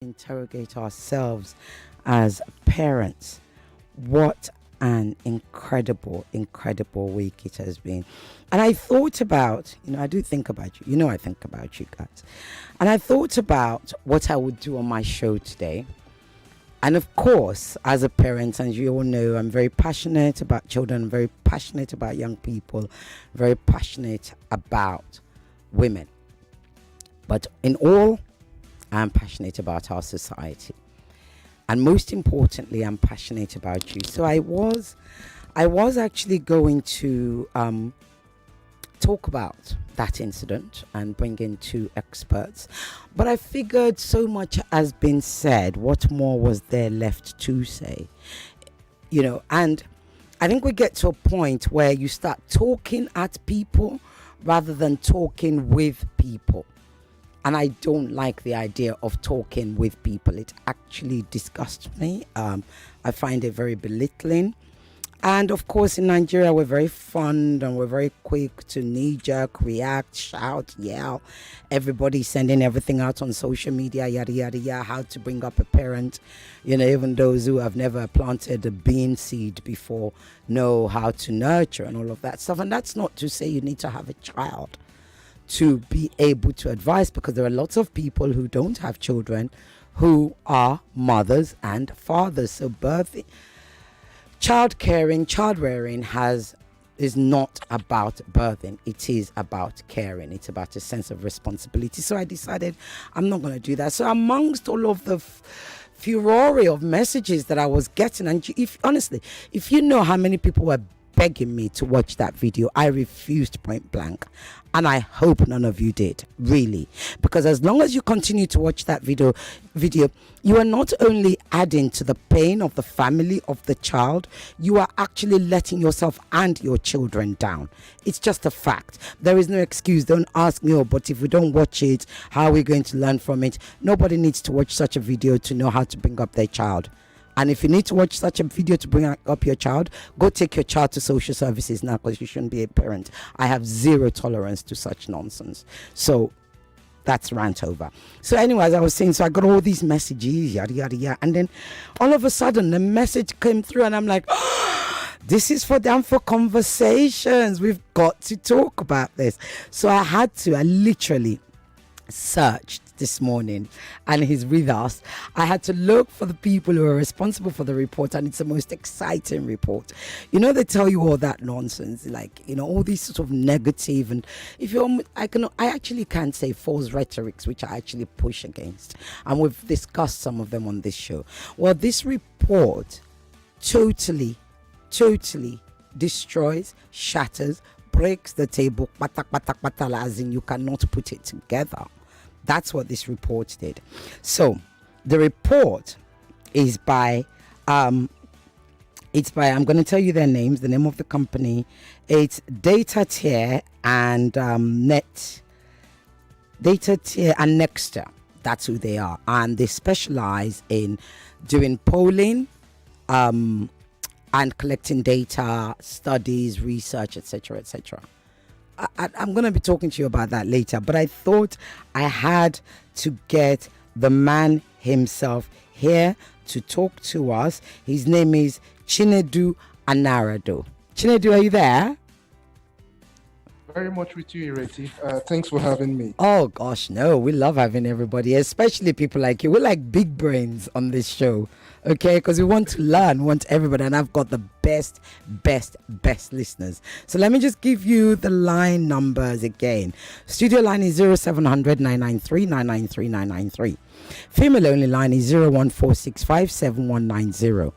interrogate ourselves as parents. What an incredible week it has been. And I thought about, I do think about you. I think about you guys. And I thought about what I would do on my show today. And of course, as a parent, and you all know, I'm very passionate about children, very passionate about young people, very passionate about women. But in all, I'm passionate about our society. And most importantly, I'm passionate about you. So I was actually going to talk about that incident and bring in two experts. But I figured so much has been said. What more was there left to say? And I think we get to a point where you start talking at people rather than talking with people. And I don't like the idea of talking with people. It actually disgusts me. I find it very belittling. And of course, in Nigeria, we're very fond and we're very quick to knee-jerk, react, shout, yell. Everybody's sending everything out on social media, yada, yada, yada, how to bring up a parent. Even those who have never planted a bean seed before know how to nurture and all of that stuff. And that's not to say you need to have a child to be able to advise, because there are lots of people who don't have children who are mothers and fathers. So child caring, child rearing is not about birthing. It is about caring. It's about a sense of responsibility. So I decided I'm not going to do that. So amongst all of the furore of messages that I was getting, and if you know how many people were begging me to watch that video, I refused point blank. And I hope none of you did, really. Because as long as you continue to watch that video, you are not only adding to the pain of the family of the child, you are actually letting yourself and your children down. It's just a fact. There is no excuse. Don't ask me, but if we don't watch it, how are we going to learn from it? Nobody needs to watch such a video to know how to bring up their child. And if you need to watch such a video to bring up your child, go take your child to social services now, because you shouldn't be a parent. I have zero tolerance to such nonsense. So that's rant over. So anyway, as I was saying, so I got all these messages, yada, yada, yada. And then all of a sudden the message came through and I'm like, this is for conversations. We've got to talk about this. So I literally searched this morning, and he's with us. I had to look for the people who are responsible for the report, and it's the most exciting report. They tell you all that nonsense, like all these sort of negative, and I actually can't say false rhetorics, which I actually push against, and we've discussed some of them on this show. Well, this report totally destroys, shatters, breaks the table, as in you cannot put it together. That's what this report did. So the report is by I'm going to tell you their names, the name of the company. It's Data Tier and Data Tier and Nexter. That's who they are, and they specialize in doing polling and collecting data, studies, research, etc., etc. I'm going to be talking to you about that later, but I thought I had to get the man himself here to talk to us. His name is Chinedu Anarado. Chinedu, are you there? Very much with you, Ireti. Thanks for having me. Oh gosh, no, we love having everybody, especially people like you. We're like big brains on this show, okay? Because we want to learn, want everybody, and I've got the best listeners. So let me just give you the line numbers again. Studio line is 0700 993 993 993. Female only line is 01465 7190.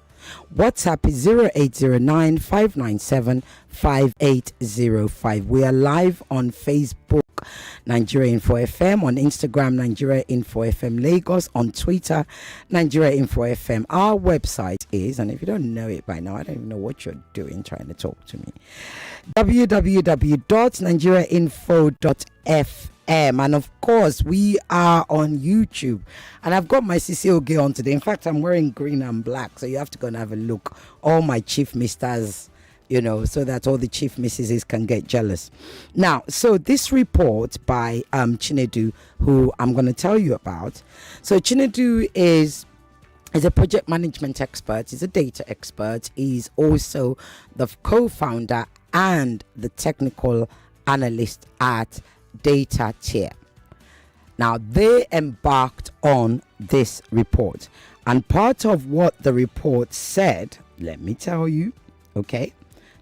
WhatsApp is 0809 597 5805. We are live on Facebook, Nigeria Info FM, on Instagram, Nigeria Info FM Lagos, on Twitter, Nigeria Info FM. Our website is, and if you don't know it by now, I don't even know what you're doing trying to talk to me, www.nigeriainfo.fm. And of course, we are on YouTube. And I've got my CCOG on today. In fact, I'm wearing green and black, so you have to go and have a look. All my chief misters, so that all the chief missuses can get jealous. Now, so this report by Chinedu, who I'm going to tell you about. So Chinedu is a project management expert, he's a data expert, he's also the co-founder and the technical analyst at Data Tier. Now, they embarked on this report, and part of what the report said, let me tell you, okay,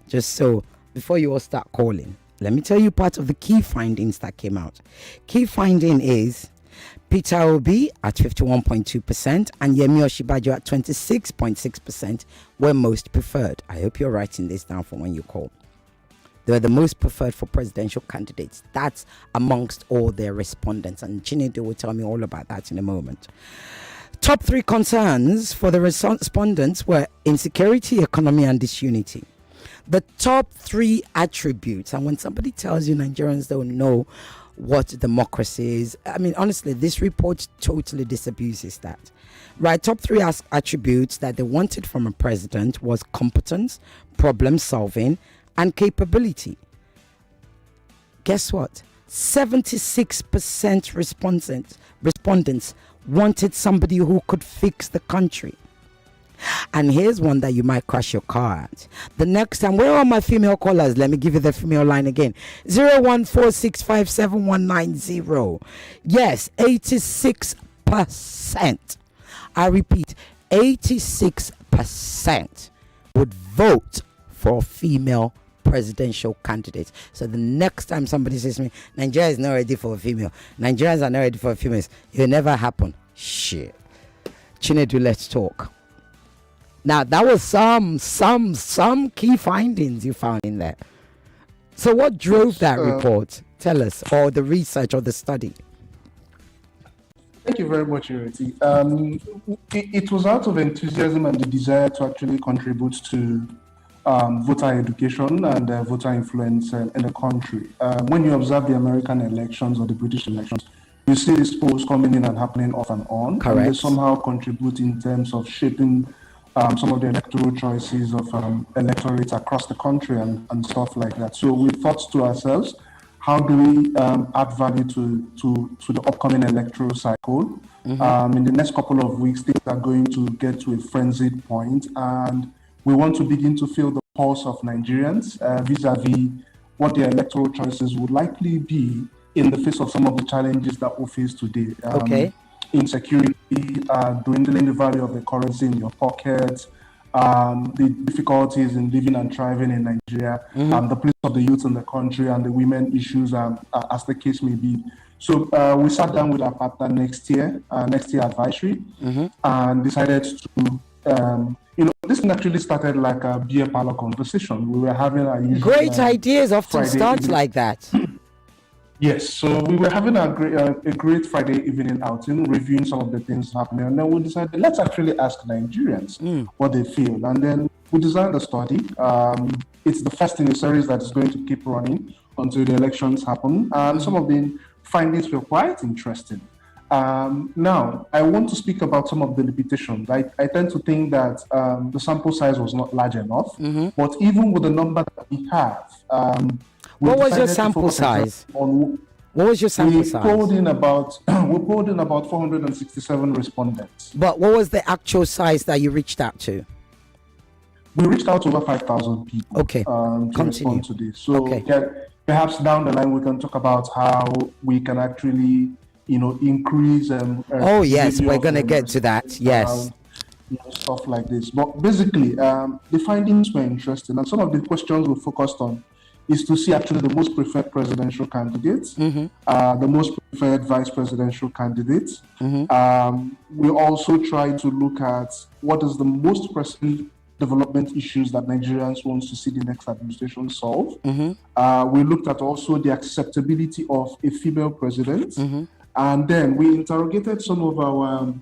just so before you all start calling, let me tell you part of the key findings that came out. Key finding is Peter Obi at 51.2% and Yemi Osinbajo at 26.6% were most preferred. I hope you're writing this down for when you call. They were the most preferred for presidential candidates. That's amongst all their respondents. And Chinedu will tell me all about that in a moment. Top 3 concerns for the respondents were insecurity, economy, and disunity. The top 3 attributes, and when somebody tells you Nigerians don't know what democracy is, I mean, honestly, this report totally disabuses that. Right, top 3 attributes that they wanted from a president was competence, problem solving, and capability. Guess what? 76% respondents wanted somebody who could fix the country. And here's one that you might crash your car at. The next time, where are my female callers? Let me give you the female line again. 014657190. Yes, 86%. I repeat, 86% would vote for a female presidential candidate. So the next time somebody says to me, Nigeria is not ready for a female, Nigerians are not ready for females, it will never happen. Shit. Chinedu, let's talk. Now, that was some key findings you found in there. So what drove that report? Tell us, or the research or the study. Thank you very much, Ireti. It was out of enthusiasm and the desire to actually contribute to voter education and voter influence in the country. When you observe the American elections or the British elections, you see these polls coming in and happening off and on. Correct. And they somehow contribute in terms of shaping some of the electoral choices of electorates across the country and stuff like that. So we thought to ourselves, how do we add value to the upcoming electoral cycle? Mm-hmm. In the next couple of weeks, things are going to get to a frenzied point, and we want to begin to feel the pulse of Nigerians vis-a-vis what their electoral choices would likely be in the face of some of the challenges that we face today. Okay. Insecurity, dwindling the value of the currency in your pocket, the difficulties in living and thriving in Nigeria, Mm-hmm. The place of the youth in the country, and the women issues, as the case may be. So we sat down with our partner next year advisory, Mm-hmm. and decided to, this actually started like a beer parlor conversation. We were having a usual, Great ideas often Friday start evening. like that. Yes, so we were having a great Friday evening outing, reviewing some of the things happening, and then we decided let's actually ask Nigerians what they feel, and then we designed a study. It's the first in a series that is going to keep running until the elections happen, and some of the findings were quite interesting. Now, I want to speak about some of the limitations. I tend to think that the sample size was not large enough, but even with the number that we have, what was your sample size? What was your sample size? We pulled in about 467 respondents. But what was the actual size that you reached out to? We reached out to over 5,000 people. Okay. To respond to this. So perhaps down the line we can talk about how we can actually, increase. Oh yes, we're gonna get to that. Yes. Stuff like this. But basically, the findings were interesting, and some of the questions we focused on is to see actually the most preferred presidential candidates, the most preferred vice presidential candidates. We also try to look at what is the most pressing development issues that Nigerians want to see the next administration solve. We looked at also the acceptability of a female president. And then we interrogated some of our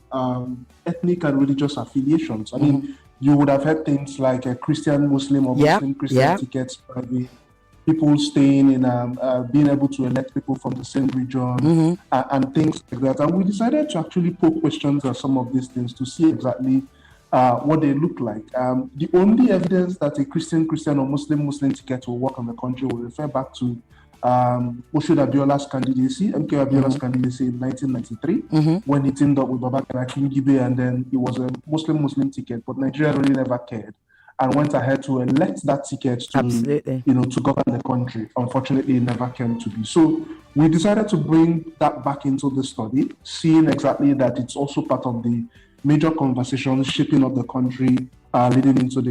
ethnic and religious affiliations. I mean, you would have heard things like a Christian, Muslim, or Muslim Christian tickets, people staying in, being able to elect people from the same region, and things like that. And we decided to actually poke questions at some of these things to see exactly what they look like. The only evidence that a Christian or Muslim ticket will work on the country will refer back to Moshood Abiola's candidacy, MK Abiola's candidacy in 1993, when he teamed up with Babakar Akingibe, and then it was a Muslim ticket, but Nigeria really never cared and went ahead to elect that ticket to, to govern the country. Unfortunately, it never came to be. So we decided to bring that back into the study, seeing exactly that it's also part of the major conversations shaping up the country leading into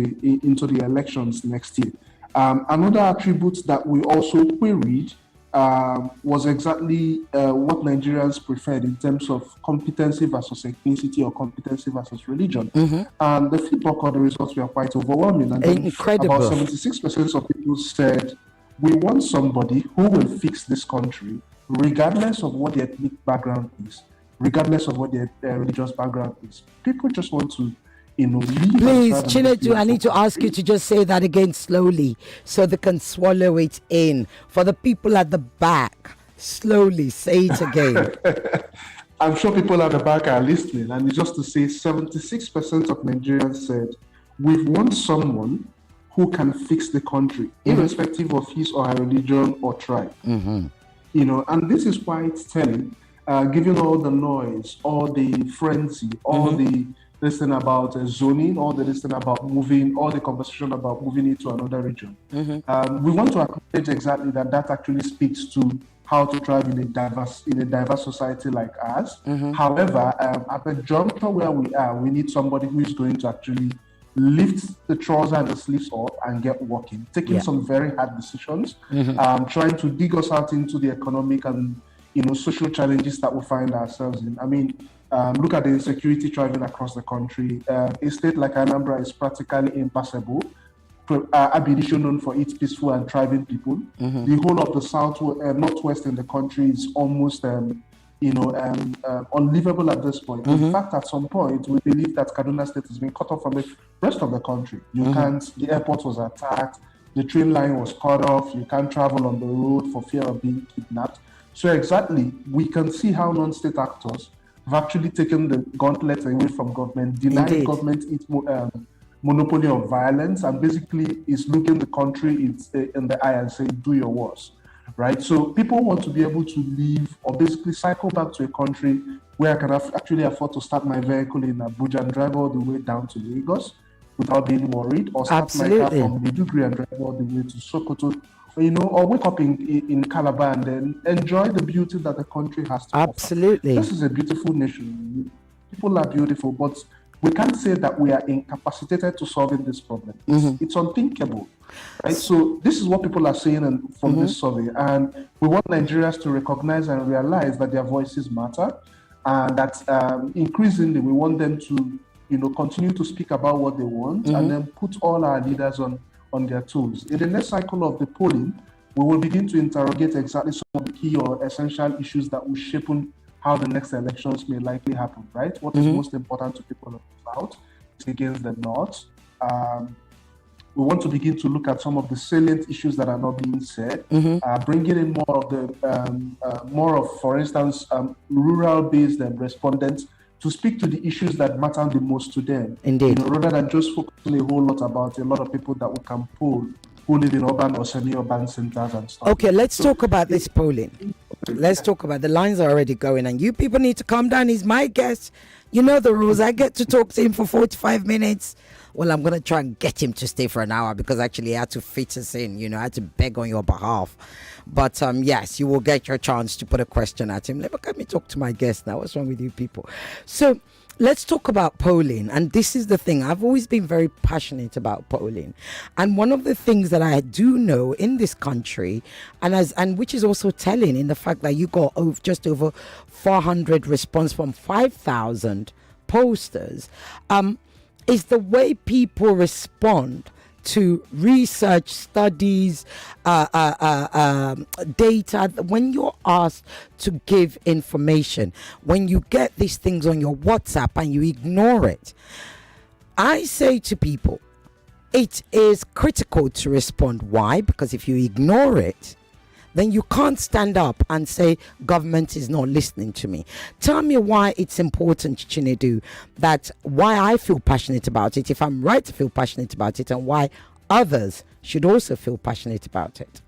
the elections next year. Another attribute that we also queried was exactly what Nigerians preferred in terms of competency versus ethnicity or competency versus religion. And the feedback or the results were quite overwhelming. And incredible. About 76% of people said, we want somebody who will fix this country regardless of what their ethnic background is, regardless of what their religious background is. People just want to please, Chinedu, I need to ask you to just say that again slowly so they can swallow it in. For the people at the back, slowly say it again. I'm sure people at the back are listening, and just to say 76% of Nigerians said, we want someone who can fix the country, irrespective of his or her religion or tribe. And this is why it's telling, given all the noise, all the frenzy, all the listen about zoning, all the listen about moving, all the conversation about moving into another region. We want to acknowledge exactly that actually speaks to how to thrive in a diverse society like ours. However, at the juncture where we are, we need somebody who is going to actually lift the trousers and the sleeves up and get working, taking some very hard decisions, trying to dig us out into the economic and social challenges that we find ourselves in. I mean, look at the insecurity thriving across the country. A state like Anambra is practically impassable. Abidisho, known for its peaceful and thriving people. The whole of the northwest in the country is almost, unlivable at this point. In fact, at some point, we believe that Kaduna State has been cut off from the rest of the country. The airport was attacked, the train line was cut off, you can't travel on the road for fear of being kidnapped. So exactly, we can see how non-state actors have actually taken the gauntlet away from government, denying government its monopoly of violence, and basically is looking the country in the eye and saying, do your worst, right? So people want to be able to leave or basically cycle back to a country where I can actually afford to start my vehicle in Abuja and drive all the way down to Lagos without being worried, or start my car from Maiduguri and drive all the way to Sokoto, or wake up in Calabar and then enjoy the beauty that the country has to offer. This is a beautiful nation. People are beautiful, but we can't say that we are incapacitated to solving this problem. It's unthinkable, right? So this is what people are saying from this survey, and we want Nigerians to recognize and realize that their voices matter, and that increasingly we want them to, continue to speak about what they want, and then put all our leaders on their toes. In the next cycle of the polling, we will begin to interrogate exactly some of the key or essential issues that will shape how the next elections may likely happen, right? What is most important to people of the South is against the North. We want to begin to look at some of the salient issues that are not being said, bringing in more of, for instance, rural-based respondents to speak to the issues that matter the most to them. Indeed. Rather than just focusing a whole lot about a lot of people that we can poll who live in urban or semi-urban centers and stuff. Okay, let's talk about this polling. Let's talk about the lines are already going, and you people need to calm down. He's my guest. You know the rules. I get to talk to him for 45 minutes. Well, I'm going to try and get him to stay for an hour because actually I had to fit us in. I had to beg on your behalf. But yes, you will get your chance to put a question at him. Let me talk to my guest now. What's wrong with you people? So let's talk about polling. And this is the thing. I've always been very passionate about polling. And one of the things that I do know in this country, and which is also telling in the fact that you got just over 400 response from 5,000 posters, is the way people respond to research, studies, data. When you're asked to give information, when you get these things on your WhatsApp and you ignore it, I say to people, it is critical to respond. Why? Because if you ignore it, then you can't stand up and say government is not listening to me. Tell me why it's important, Chinedu, that why I feel passionate about it, if I'm right to feel passionate about it, and why others should also feel passionate about it.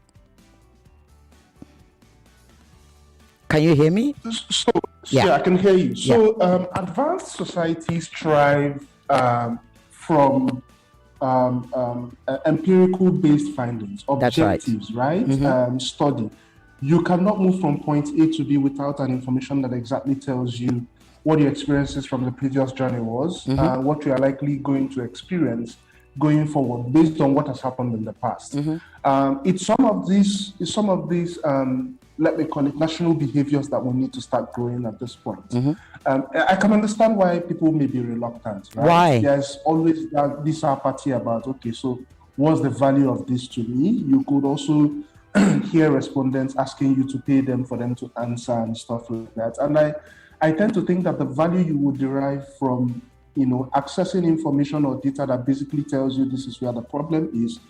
Can you hear me? So, yeah, I can hear you. So, advanced societies thrive from empirical-based findings, objectives, right? Study. You cannot move from point A to B without an information that exactly tells you what your experiences from the previous journey was, what you are likely going to experience going forward based on what has happened in the past. It's some of these let me call it national behaviors that we need to start growing at this point. I can understand why people may be reluctant. Right? Why? There's always this apathy about, okay, so what's the value of this to me? You could also hear respondents asking you to pay them for them to answer and stuff like that. And I tend to think that the value you would derive from, accessing information or data that basically tells you this is where the problem is,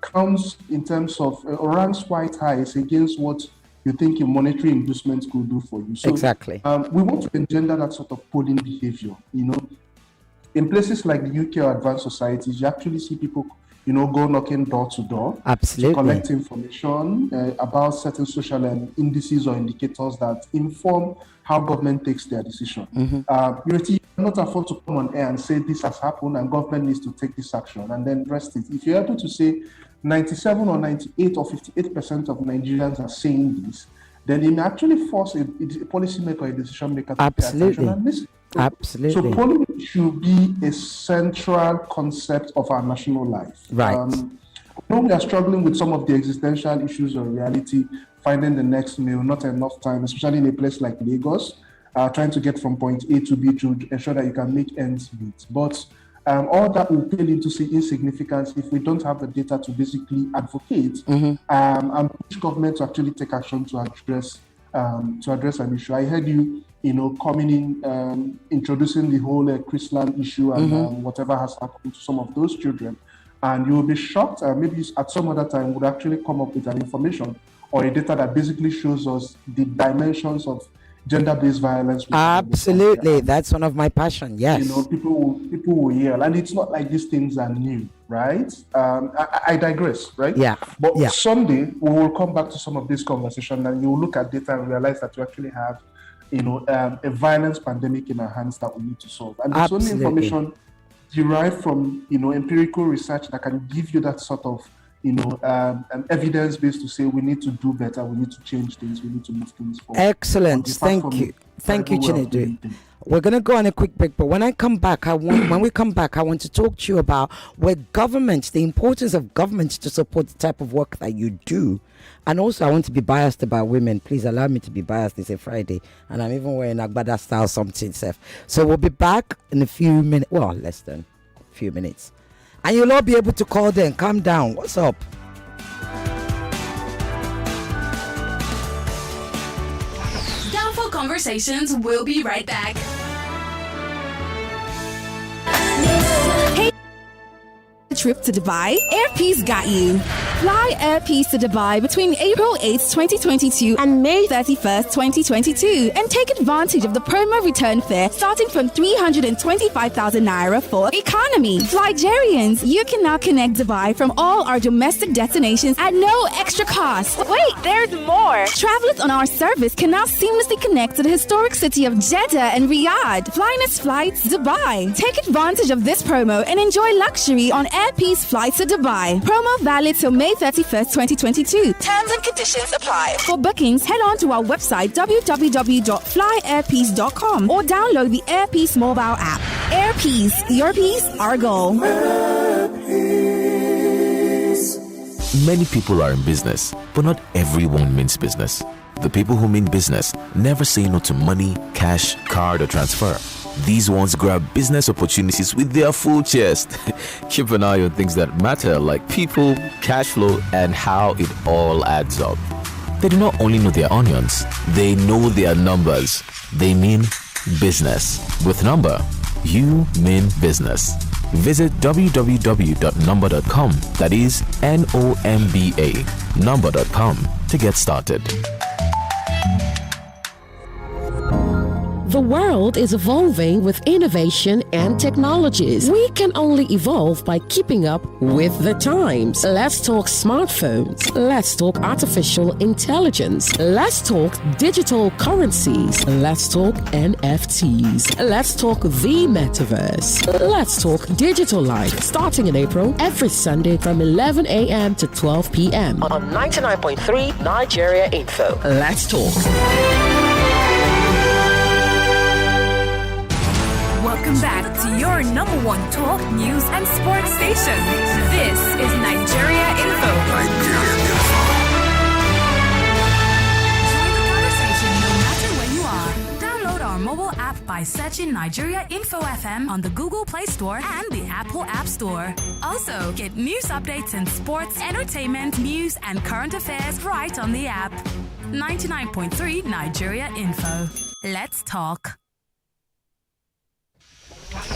counts in terms of ranks quite high against what you think a monetary inducement could do for you. So, exactly. We want to engender that sort of polling behavior. In places like the UK or advanced societies, you actually see people, go knocking door to door, absolutely, to collect information about certain social indices or indicators that inform how government takes their decision. You cannot afford to come on air and say this has happened and government needs to take this action and then rest it. If you're able to say 97 or 98 or 58% of Nigerians are saying this, then it may actually force a policymaker or a decision maker to pay attention and listen. Absolutely. So polling should be a central concept of our national life. Right. When we are struggling with some of the existential issues of reality, finding the next meal, not enough time, especially in a place like Lagos, trying to get from point A to B to ensure that you can make ends meet. But all that will pale into insignificance if we don't have the data to basically advocate and push government to actually take action to address an issue. I heard you, coming in, introducing the whole Chrisland issue and whatever has happened to some of those children. And you will be shocked, maybe at some other time would actually come up with an information or a data that basically shows us the dimensions of gender-based violence. Absolutely, that's one of my passions. Yes, people will yell, and it's not like these things are new, right? I digress, right? Yeah. But someday we will come back to some of this conversation, and you will look at data and realize that you actually have, a violence pandemic in our hands that we need to solve, and it's only information derived from empirical research that can give you that sort of evidence based to say we need to do better, we need to change things, we need to move things forward. Excellent. Thank you, Chinedu. We're going to go on a quick break, but when we come back, I want to talk to you about the importance of government to support the type of work that you do. And also, I want to be biased about women. Please allow me to be biased. It's a Friday, and I'm even wearing Agbada style something. So we'll be back in a few minutes. Well, less than a few minutes. And you'll all be able to call then. Calm down. What's up? Downfall Conversations will be right back. Hey, trip to Dubai? Airpeace got you. Fly Airpeace to Dubai between April 8th, 2022 and May 31st, 2022 and take advantage of the promo return fare starting from 325,000 Naira for economy. Flygerians, you can now connect Dubai from all our domestic destinations at no extra cost. Wait, there's more! Travelers on our service can now seamlessly connect to the historic city of Jeddah and Riyadh. Flyness Flights Dubai. Take advantage of this promo and enjoy luxury on Airpeace flights to Dubai. Promo valid till May 31st, 2022. Terms and conditions apply. For bookings, head on to our website www.flyairpeace.com or download the Airpeace mobile app. Airpeace, your peace, our goal. Many people are in business, but not everyone means business. The people who mean business never say no to money, cash, card, or transfer. These ones grab business opportunities with their full chest. Keep an eye on things that matter like people, cash flow, and how it all adds up. They do not only know their onions, they know their numbers. They mean business. With number, you mean business. Visit www.number.com, that is NOMBA, number.com, to get started. The world is evolving with innovation and technologies. We can only evolve by keeping up with the times. Let's talk smartphones. Let's talk artificial intelligence. Let's talk digital currencies. Let's talk NFTs. Let's talk the metaverse. Let's talk digital life. Starting in April, every Sunday from 11 a.m. to 12 p.m. on 99.3 Nigeria Info. Let's talk. Welcome back to your number one talk, news, and sports station. This is Nigeria Info. Join the conversation no matter where you are. Download our mobile app by searching Nigeria Info FM on the Google Play Store and the Apple App Store. Also, get news updates in sports, entertainment, news, and current affairs right on the app. 99.3 Nigeria Info. Let's talk.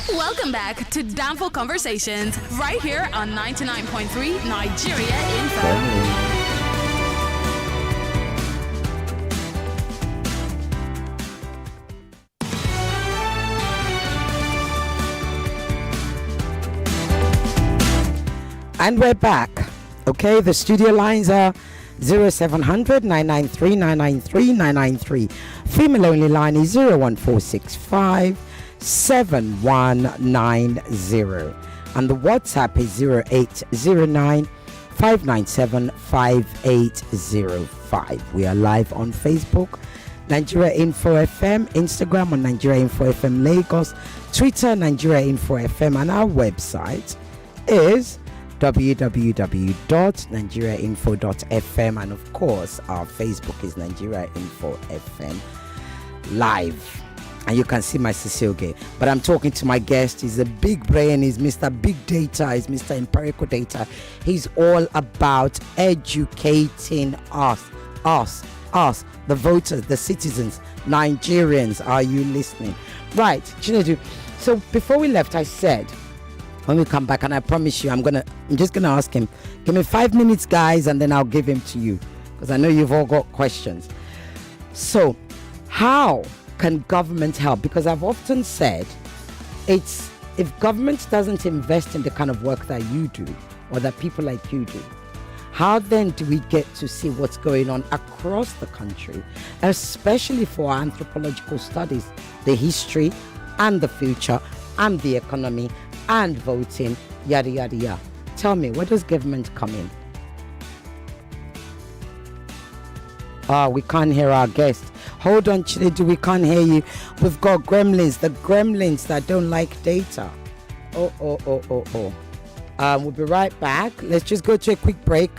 Welcome back to Downfall Conversations, right here on 99.3 Nigeria Info. And we're back. Okay, the studio lines are 0700 993 993 993. Female only line is 01465 7190, and the WhatsApp is 0809 597 5805. We are live on Facebook, Nigeria Info FM, Instagram on Nigeria Info FM Lagos, Twitter Nigeria Info FM, and our website is www.nigeriainfo.fm, and of course our Facebook is Nigeria Info FM Live. And you can see my Cecilge. But I'm talking to my guest. He's a big brain. He's Mr. Big Data. He's Mr. Empirical Data. He's all about educating us, the voters, the citizens, Nigerians. Are you listening? Right, Chinedu. So before we left, I said, when we come back, and I promise you, I'm just gonna ask him, give me 5 minutes, guys, and then I'll give him to you, because I know you've all got questions. So, how can government help? Because I've often said, it's if government doesn't invest in the kind of work that you do or that people like you do, how then do we get to see what's going on across the country, especially for our anthropological studies, the history and the future and the economy and voting, yada yada yada? Tell me, where does government come in? We can't hear our guest. Hold on, Chinedu, we can't hear you. We've got gremlins, the gremlins that don't like data. We'll be right back. Let's just go to a quick break.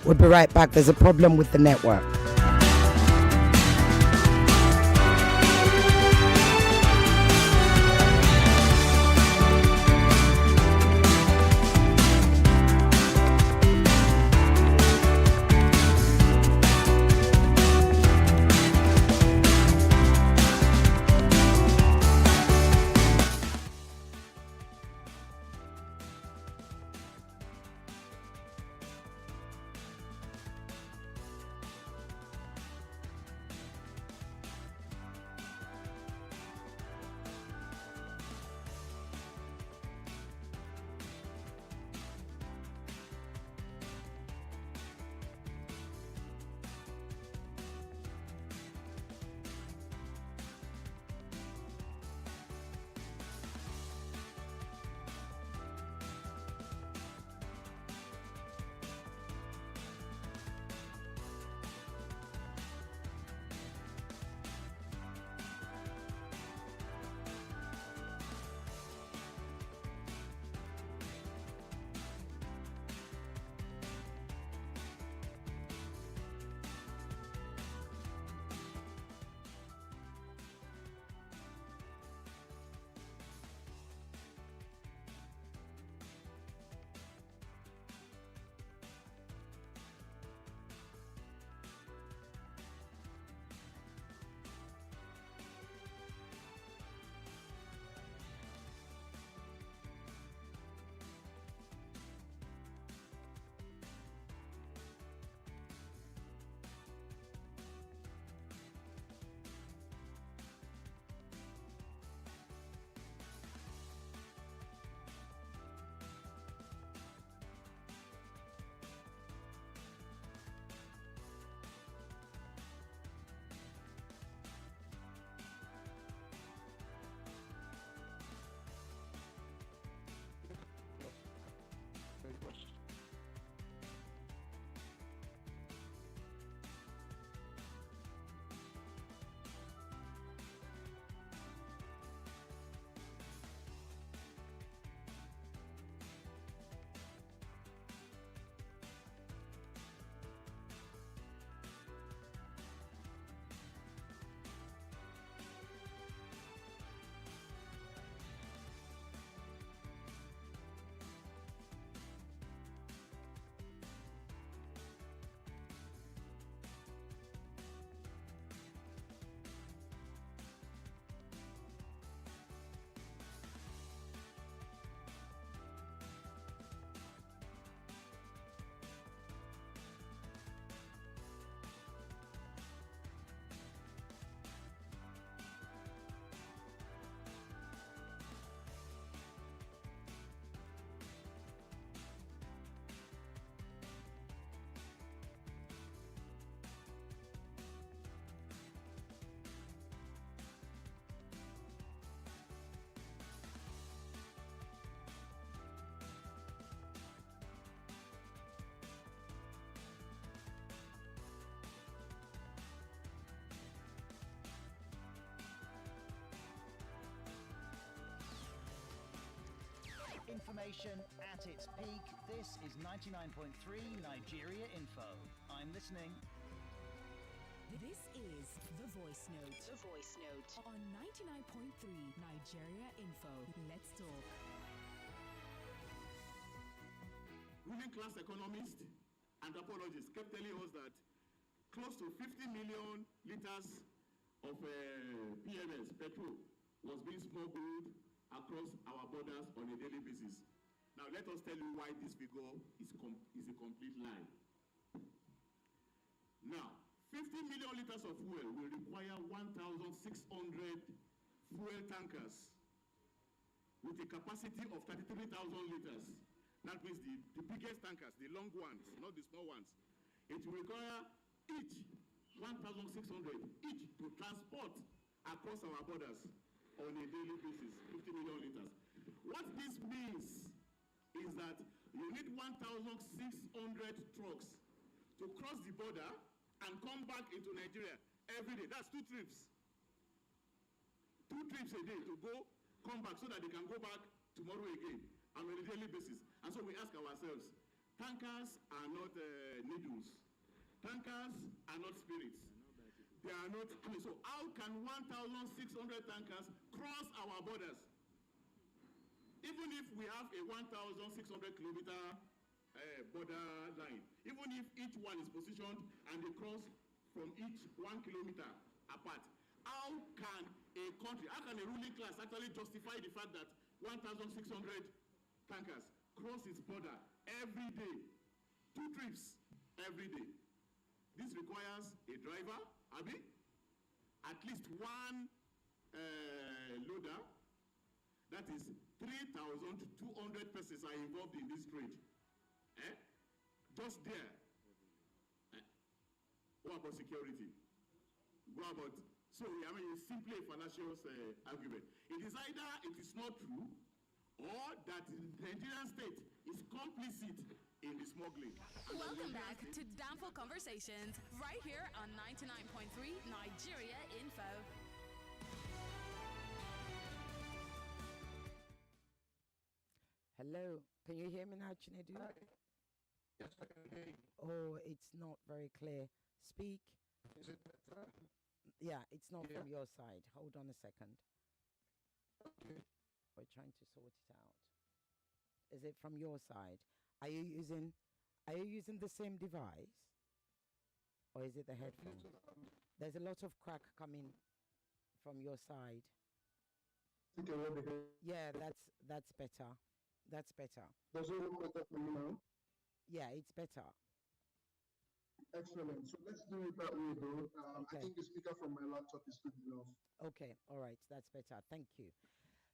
We'll be right back. There's a problem with the network. Information at its peak. This is 99.3 Nigeria Info. I'm listening. This is The Voice Note. The Voice Note. On 99.3 Nigeria Info. Let's talk. Ruling class economists, anthropologists kept telling us that close to 50 million liters of PMS, petrol, was being smuggled across our borders on a daily basis. Now let us tell you why this figure is a complete lie. Now, 50 million liters of fuel will require 1,600 fuel tankers with a capacity of 33,000 liters. That means the biggest tankers, the long ones, not the small ones. It will require each 1,600 each to transport across our borders on a daily basis, 50 million liters. What this means is that you need 1,600 trucks to cross the border and come back into Nigeria every day. That's 2 trips. 2 trips a day to go, come back so that they can go back tomorrow again on a daily basis. And so we ask ourselves, tankers are not needles. Tankers are not spirits. They are not, so how can 1,600 tankers cross our borders? Even if we have a 1,600 kilometer border line, even if each one is positioned and they cross from each 1 kilometer apart, how can a ruling class actually justify the fact that 1,600 tankers cross its border every day, 2 trips every day? This requires a driver, at least one loader. That is 3,200 persons are involved in this trade. Just there. What about security? What about... So, it's simply a fallacious argument. It is either it is not true, or that the Nigerian state is complicit in the smuggling. Welcome back to Downfall Conversations, right here on 99.3 Nigeria Info. Hello, can you hear me now, Chinedu? Yes, I can hear you. Oh, it's not very clear. Speak. Is it better? Yeah, it's not from your side. Hold on a second. Okay. We're trying to sort it out. Is it from your side? Are you using the same device? Or is it the headphone? There's a lot of crack coming from your side. Yeah, that's better. That's better. Does it look better for you now? Yeah, it's better. Excellent. So let's do it that way, though. Okay. I think the speaker from my laptop is good enough. Okay, all right, that's better. Thank you.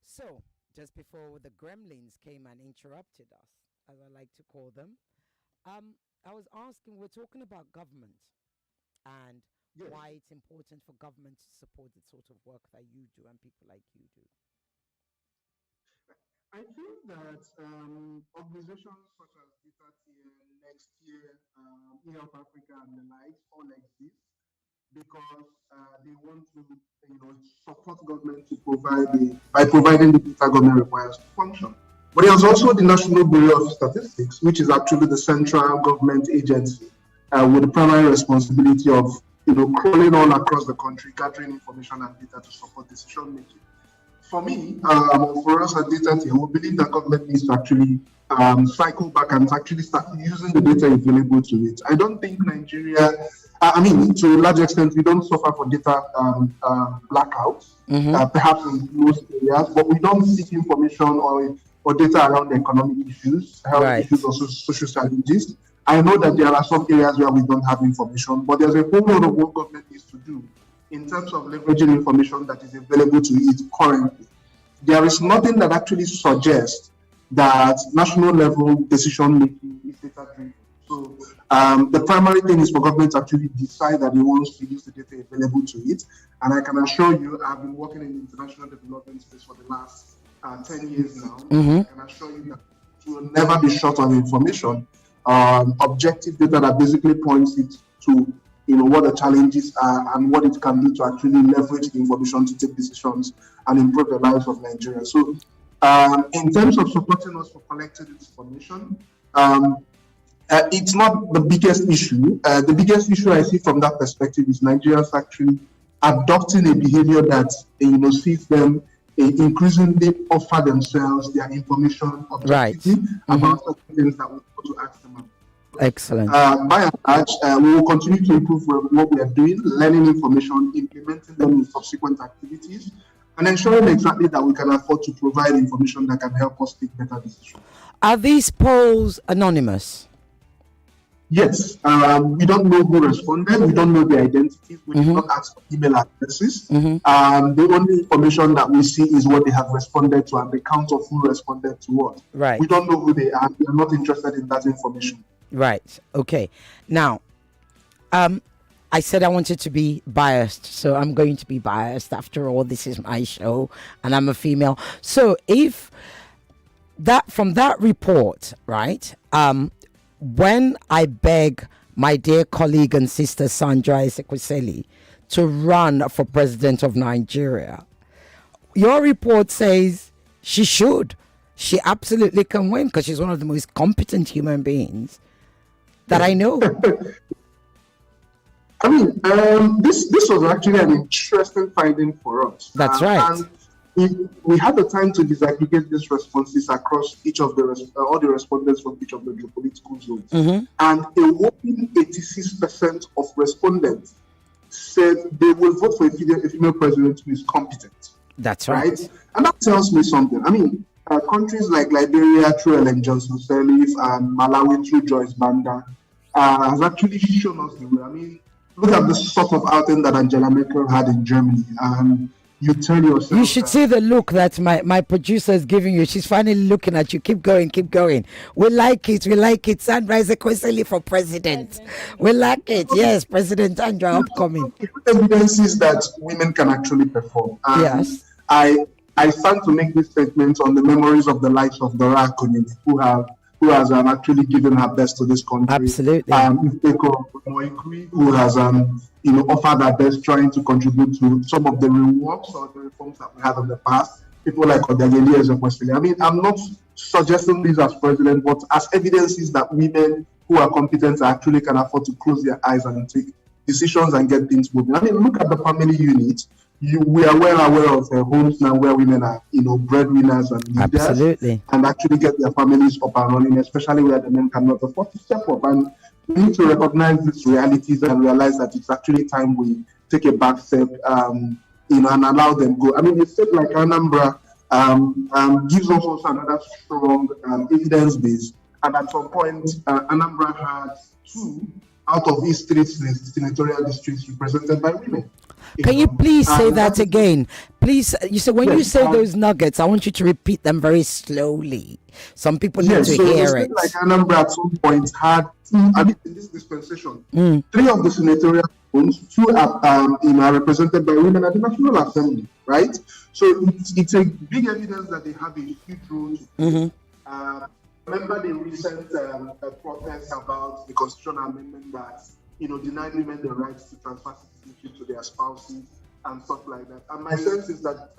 So, just before the gremlins came and interrupted us, as I like to call them, I was asking, we're talking about government and why it's important for government to support the sort of work that you do and people like you do. I feel that organizations such as Data Tier, Next Year, eHealth Africa, and the likes all exist because they want to, support government to by providing the data government requires to function. But there's also the National Bureau of Statistics, which is actually the central government agency with the primary responsibility of, crawling all across the country, gathering information and data to support decision making. For me, for us at Data Team, we believe that government needs to actually cycle back and actually start using the data available to it. I don't think Nigeria, to a large extent, we don't suffer for data blackouts, perhaps in most areas, but we don't seek information or data around economic issues, health issues, or social challenges. I know that there are some areas where we don't have information, but there's a whole lot of what government needs to do in terms of leveraging information that is available to it currently. There is nothing that actually suggests that national level decision making is data driven. So the primary thing is for government to actually decide that it wants to use the data available to it. And I can assure you, I've been working in the international development space for the last 10 years now. I can assure you that you will never be short on information, objective data that basically points it to what the challenges are and what it can do to actually leverage the information to take decisions and improve the lives of Nigerians. So In terms of supporting us for collecting this information, it's not the biggest issue. The biggest issue I see from that perspective is Nigerians actually adopting a behavior that sees them increasingly offer themselves their information objectively about certain things that we want to ask them about. Excellent. By and large, we will continue to improve what we are doing, learning information, implementing them in subsequent activities, and ensuring exactly that we can afford to provide information that can help us take better decisions. Are these polls anonymous? Yes. We don't know who responded. We don't know their identities. We did not ask for email addresses. The only information that we see is what they have responded to and the count of who responded to what. Right. We don't know who they are. We are not interested in that information. Right. Okay. Now, I said I wanted to be biased, so I'm going to be biased. After all, this is my show, and I'm a female. So, if that from that report, right? When I beg my dear colleague and sister Sandra Ezekwesili to run for president of Nigeria, your report says she should. She absolutely can win because she's one of the most competent human beings that I know. I mean, this was actually an interesting finding for us. That's right. And we had the time to disaggregate these responses across each of all the respondents from each of the geopolitical zones. And a whopping 86% of respondents said they will vote for a female president who is competent. That's right. And that tells me something. I mean, countries like Liberia through Ellen Johnson Sirleaf and Malawi through Joyce Banda has actually shown us the way. I mean, look at the sort of outing that Angela Merkel had in Germany. You tell yourself. You should see the look that my producer is giving you. She's finally looking at you. Keep going, keep going. We like it. We like it. Sandra Ezekwesili for president. We like it. Yes, President Andra upcoming. Evidence is that women can actually perform. Yes. I stand to make this statement on the memories of the likes of Dora Akunyili, who has actually given her best to this country. Absolutely. Ifeko Moikui, who has offered her best, trying to contribute to some of the reworks or the reforms that we had in the past. People like Odageli Ezekwesili. I mean, I'm not suggesting this as president, but as evidence is that women who are competent actually can afford to close their eyes and take decisions and get things moving. I mean, look at the family unit. We are well aware of homes now where women are, breadwinners and leaders. Absolutely. And actually get their families up and running, especially where the men cannot afford to step up. And we need to recognize these realities and realize that it's actually time we take a back step, and allow them go. I mean, a state like Anambra gives us also another strong evidence base. And at some point, Anambra had 2 out of these 3 senatorial districts represented by women. Can you please say that again? Please, you say when you say those nuggets, I want you to repeat them very slowly. Some people need to hear it. Like Anambra at some point had, in this dispensation, 3 of the senatorial homes, 2 are represented by women at the National Assembly, right? So it's a big evidence that they have a huge role to play. Remember the recent protest about the constitutional amendment that denied women the rights to transfer citizenship to their spouses and stuff like that. And my sense is that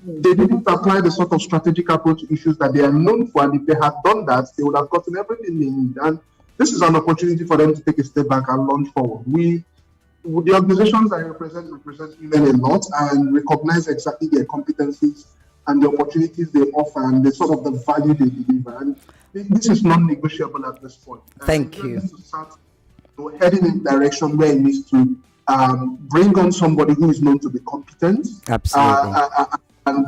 they didn't apply the sort of strategic approach to issues that they are known for, and if they had done that, they would have gotten everything they need. And this is an opportunity for them to take a step back and launch forward. The organizations I represent women a lot and recognize exactly their competencies and the opportunities they offer and the sort of the value they deliver. And this is non-negotiable at this point. Thank you. To start heading in the direction where it needs to bring on somebody who is known to be competent. Absolutely. And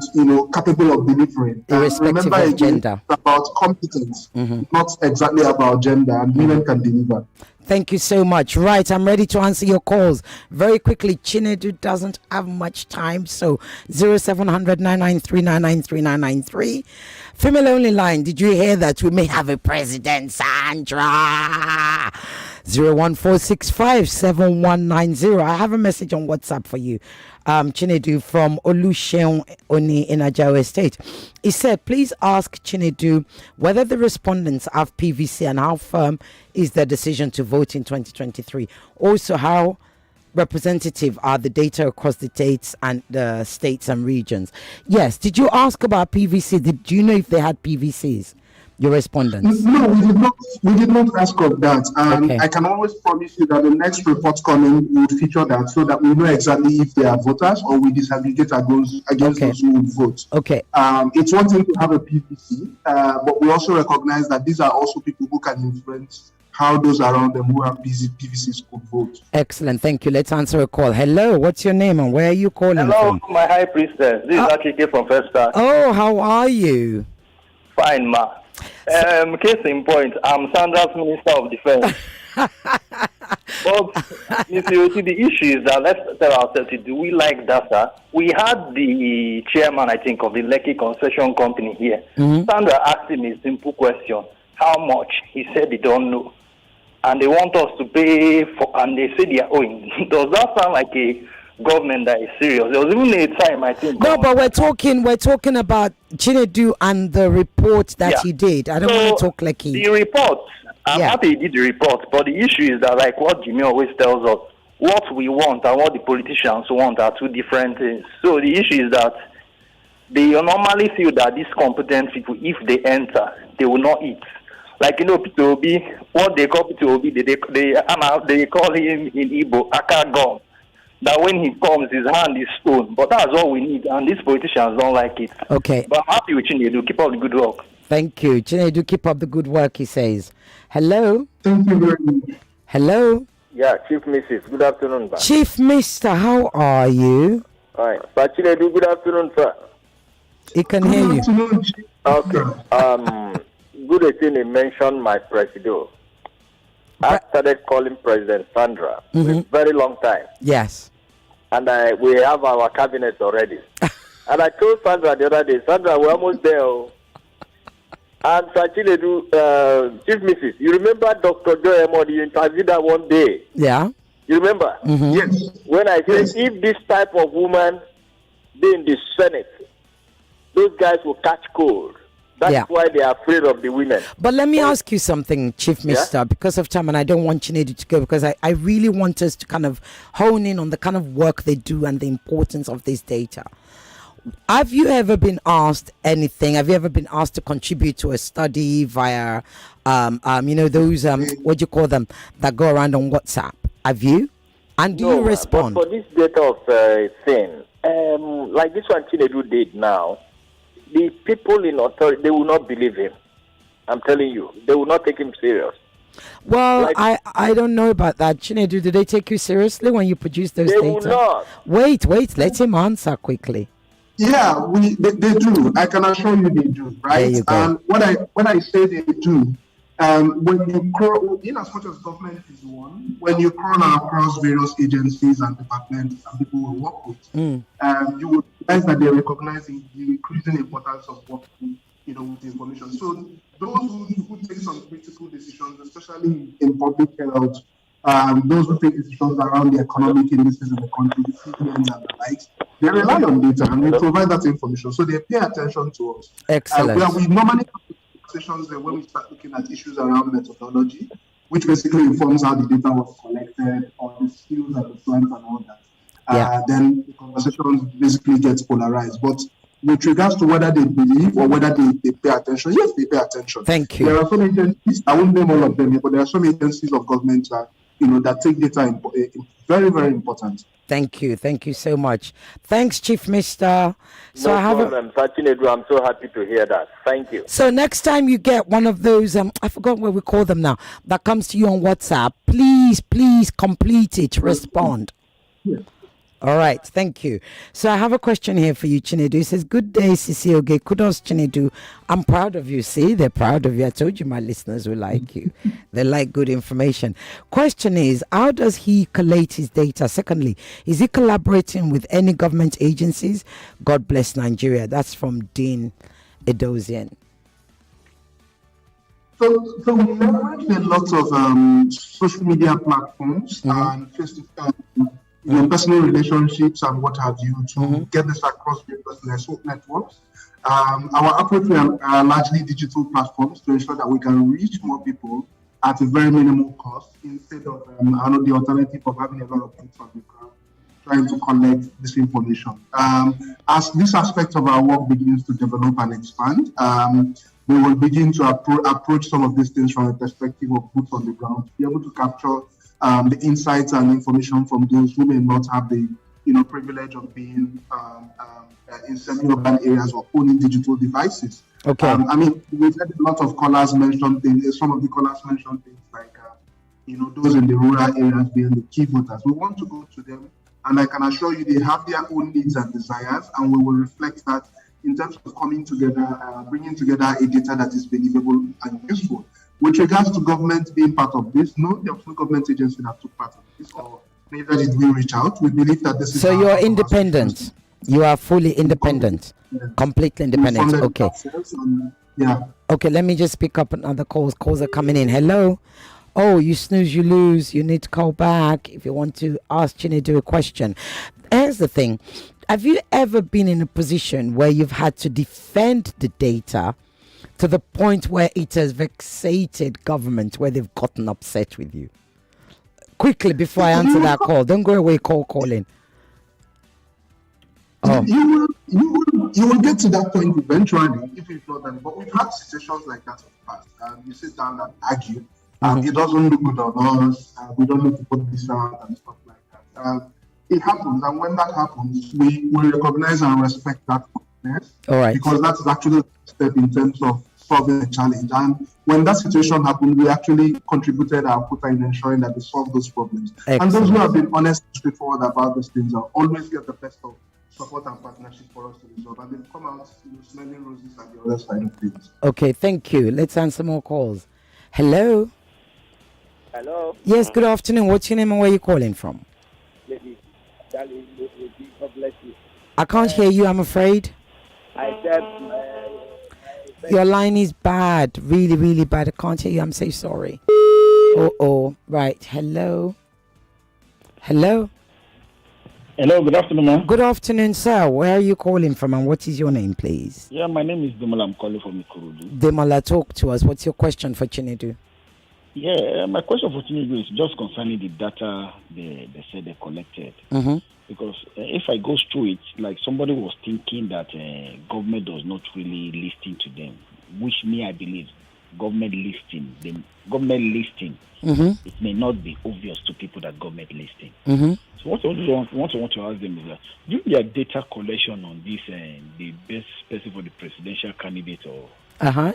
capable of delivering. Irrespective of gender. It's about competence, not exactly about gender, and women can deliver. Thank you so much. Right, I'm ready to answer your calls. Very quickly, Chinedu doesn't have much time, so 0700 993 993 993. Female only line, did you hear that? We may have a president, Sandra. 014657190. I have a message on WhatsApp for you. Chinedu from Oluseun Oni in Ajawa State. He said, please ask Chinedu whether the respondents have PVC and how firm is their decision to vote in 2023. Also, how representative are the data across the states and regions. Yes. Did you ask about PVC? Do you know if they had PVCs? Your respondents? No, we did not. We did not ask of that, and Okay. I can always promise you that the next report coming will feature that, so that we know exactly if they are voters or we disaggregate against those who would vote. Okay. It's one thing to have a PVC, but we also recognize that these are also people who can influence how those around them who have PVCs could vote. Excellent. Thank you. Let's answer a call. Hello. What's your name and where are you calling Hello, from? my high priestess. This is Akike from First Star. Oh, how are you? Fine, ma. Case in point, I'm Sandra's Minister of Defense. But you see, the issue is that let's tell ourselves, do we like data? We had the chairman, I think, of the Lekki concession company here. Sandra asked him a simple question: how much? He said he don't know, and they want us to pay for, and they say they are owing. Does that sound like a government that is serious? There was even a time, I think. No, but we're talking about Chinedu and the report that he did. I don't want to talk like he. The report, I'm happy he did the report, but the issue is that, like what Jimmy always tells us, what we want and what the politicians want are two different things. So the issue is that they normally feel that these competent people, if they enter, they will not eat. Like, P2OB, what they call P2OB, they call him in Igbo, Akagom. That when he comes, his hand is stone. But that's all we need, and these politicians don't like it. Okay. But I'm happy with Chinedu. Keep up the good work. Thank you. Chinedu, keep up the good work, he says. Hello? Thank you very much. Hello? Yeah, Chief Mrs. Good afternoon, sir. Chief Mr., how are you? Fine. Sir Chinedu, good afternoon, sir. He can hear you. Okay. Good thing you mentioned my presido. I started calling President Sandra for a very long time. Yes. And we have our cabinet already. And I told Sandra the other day, Sandra, we're almost there. And Chinedu, Chief Mrs., you remember Dr. Joy Emodi, you interviewed her one day? Yeah. You remember? Yes. When I said, if this type of woman be in the Senate, those guys will catch cold. That's why they are afraid of the women. But let me ask you something, Chief Mr., because of time, and I don't want Chinedu to go, because I really want us to kind of hone in on the kind of work they do and the importance of this data. Have you ever been asked anything? Have you ever been asked to contribute to a study via, those, what do you call them, that go around on WhatsApp? Have you? And do you respond? But for this data of thing, like this one Chinedu did now, the people in authority, they will not believe him. I'm telling you, they will not take him serious. Well, I don't know about that. Chinedu, do they take you seriously when you produce those data? They will not. Wait, let him answer quickly. Yeah, they do. I can assure you they do, right? There you go. When I say they do, when you crawl, in as much as government is one, when you crawl across various agencies and departments and people we work with, you would realize that they're recognizing the increasing importance of working, with information. So those who take some critical decisions, especially in public health, those who take decisions around the economic indices in the country, the CPMs and the likes, they rely on data and we provide that information. So they pay attention to us. Excellent. We normally have conversations when we start looking at issues around methodology, which basically informs how the data was collected, or the skills and the plans and all that. Then the conversation basically gets polarized. But with regards to whether they believe or whether they pay attention, yes, they pay attention. Thank you. There are some agencies, I won't name all of them here, but there are some agencies of government that, that take data very, very important. Thank you so much. Thanks, Chief Mr. So no I have problem. Chinedu, I'm so happy to hear that. Thank you. So next time you get one of those, I forgot what we call them now, that comes to you on WhatsApp, please complete it, respond. Yes. All right, thank you. So I have a question here for you, Chinedu. It says, good day, Sisi Oge. Kudos, Chinedu. I'm proud of you. See, they're proud of you. I told you my listeners will like you. They like good information. Question is, how does he collate his data? Secondly, is he collaborating with any government agencies? God bless Nigeria. That's from Dean Edozian. So we leverage a lot of social media platforms and face-to-face, personal relationships and what have you to get this across various networks. Our approach are largely digital platforms to ensure that we can reach more people at a very minimal cost instead of the alternative of having a lot of boots on the ground trying to collect this information. As this aspect of our work begins to develop and expand, we will begin to approach some of these things from a perspective of boots on the ground, be able to capture the insights and information from those who may not have the privilege of being in semi-urban areas or owning digital devices. Okay. We've had a lot of callers mention things. Some of the callers mentioned things like, those in the rural areas being the key voters. We want to go to them, and I can assure you they have their own needs and desires, and we will reflect that in terms of coming together, bringing together a data that is believable and useful. With regards to government being part of this, no, there was no government agency that took part of this, or neither did we reach out. We believe that this is... So you're independent? You are fully independent? Yes. Completely independent? Okay. Yeah. Okay, let me just pick up another calls. Calls are coming in. Hello? Oh, you snooze, you lose. You need to call back if you want to ask Chinedu a question. Here's the thing. Have you ever been in a position where you've had to defend the data to the point where it has vexated government, where they've gotten upset with you? Quickly, before I answer that call. Don't go away, calling. Oh. You will get to that point eventually, if it's not done. But we've had situations like that in the past. You sit down and argue. It doesn't look good on us. We don't need to put this out and stuff like that. It happens, and when that happens, we recognize and respect that process. All right. Because that's actually a step in terms of solving a challenge. And when that situation happened, we actually contributed our quota in ensuring that we solve those problems. Excellent. And those who have been honest and straightforward about these things are always get the best of support and partnership for us to resolve. And they've come out smelling roses at the other side of things. Okay, thank you. Let's answer more calls. Hello? Hello? Yes, good afternoon. What's your name and where are you calling from? God bless you. I can't hear you, I'm afraid. I said... Your line is bad. Really, really bad. I can't hear you. I'm so sorry. Right. Hello? Hello? Hello, good afternoon, ma'am. Good afternoon, sir. Where are you calling from and what is your name, please? Yeah, my name is Demola. I'm calling from Ikorodu. Demola, talk to us. What's your question for Chinedu? Yeah, my question for Chinedu is just concerning the data they said they collected. Mm-hmm. Because if I go through it, like somebody was thinking that government does not really listen to them, which I believe government listing, mm-hmm. it may not be obvious to people that government listing. Mm-hmm. So what I want to ask them is that during their data collection on this, the best person for the presidential candidate or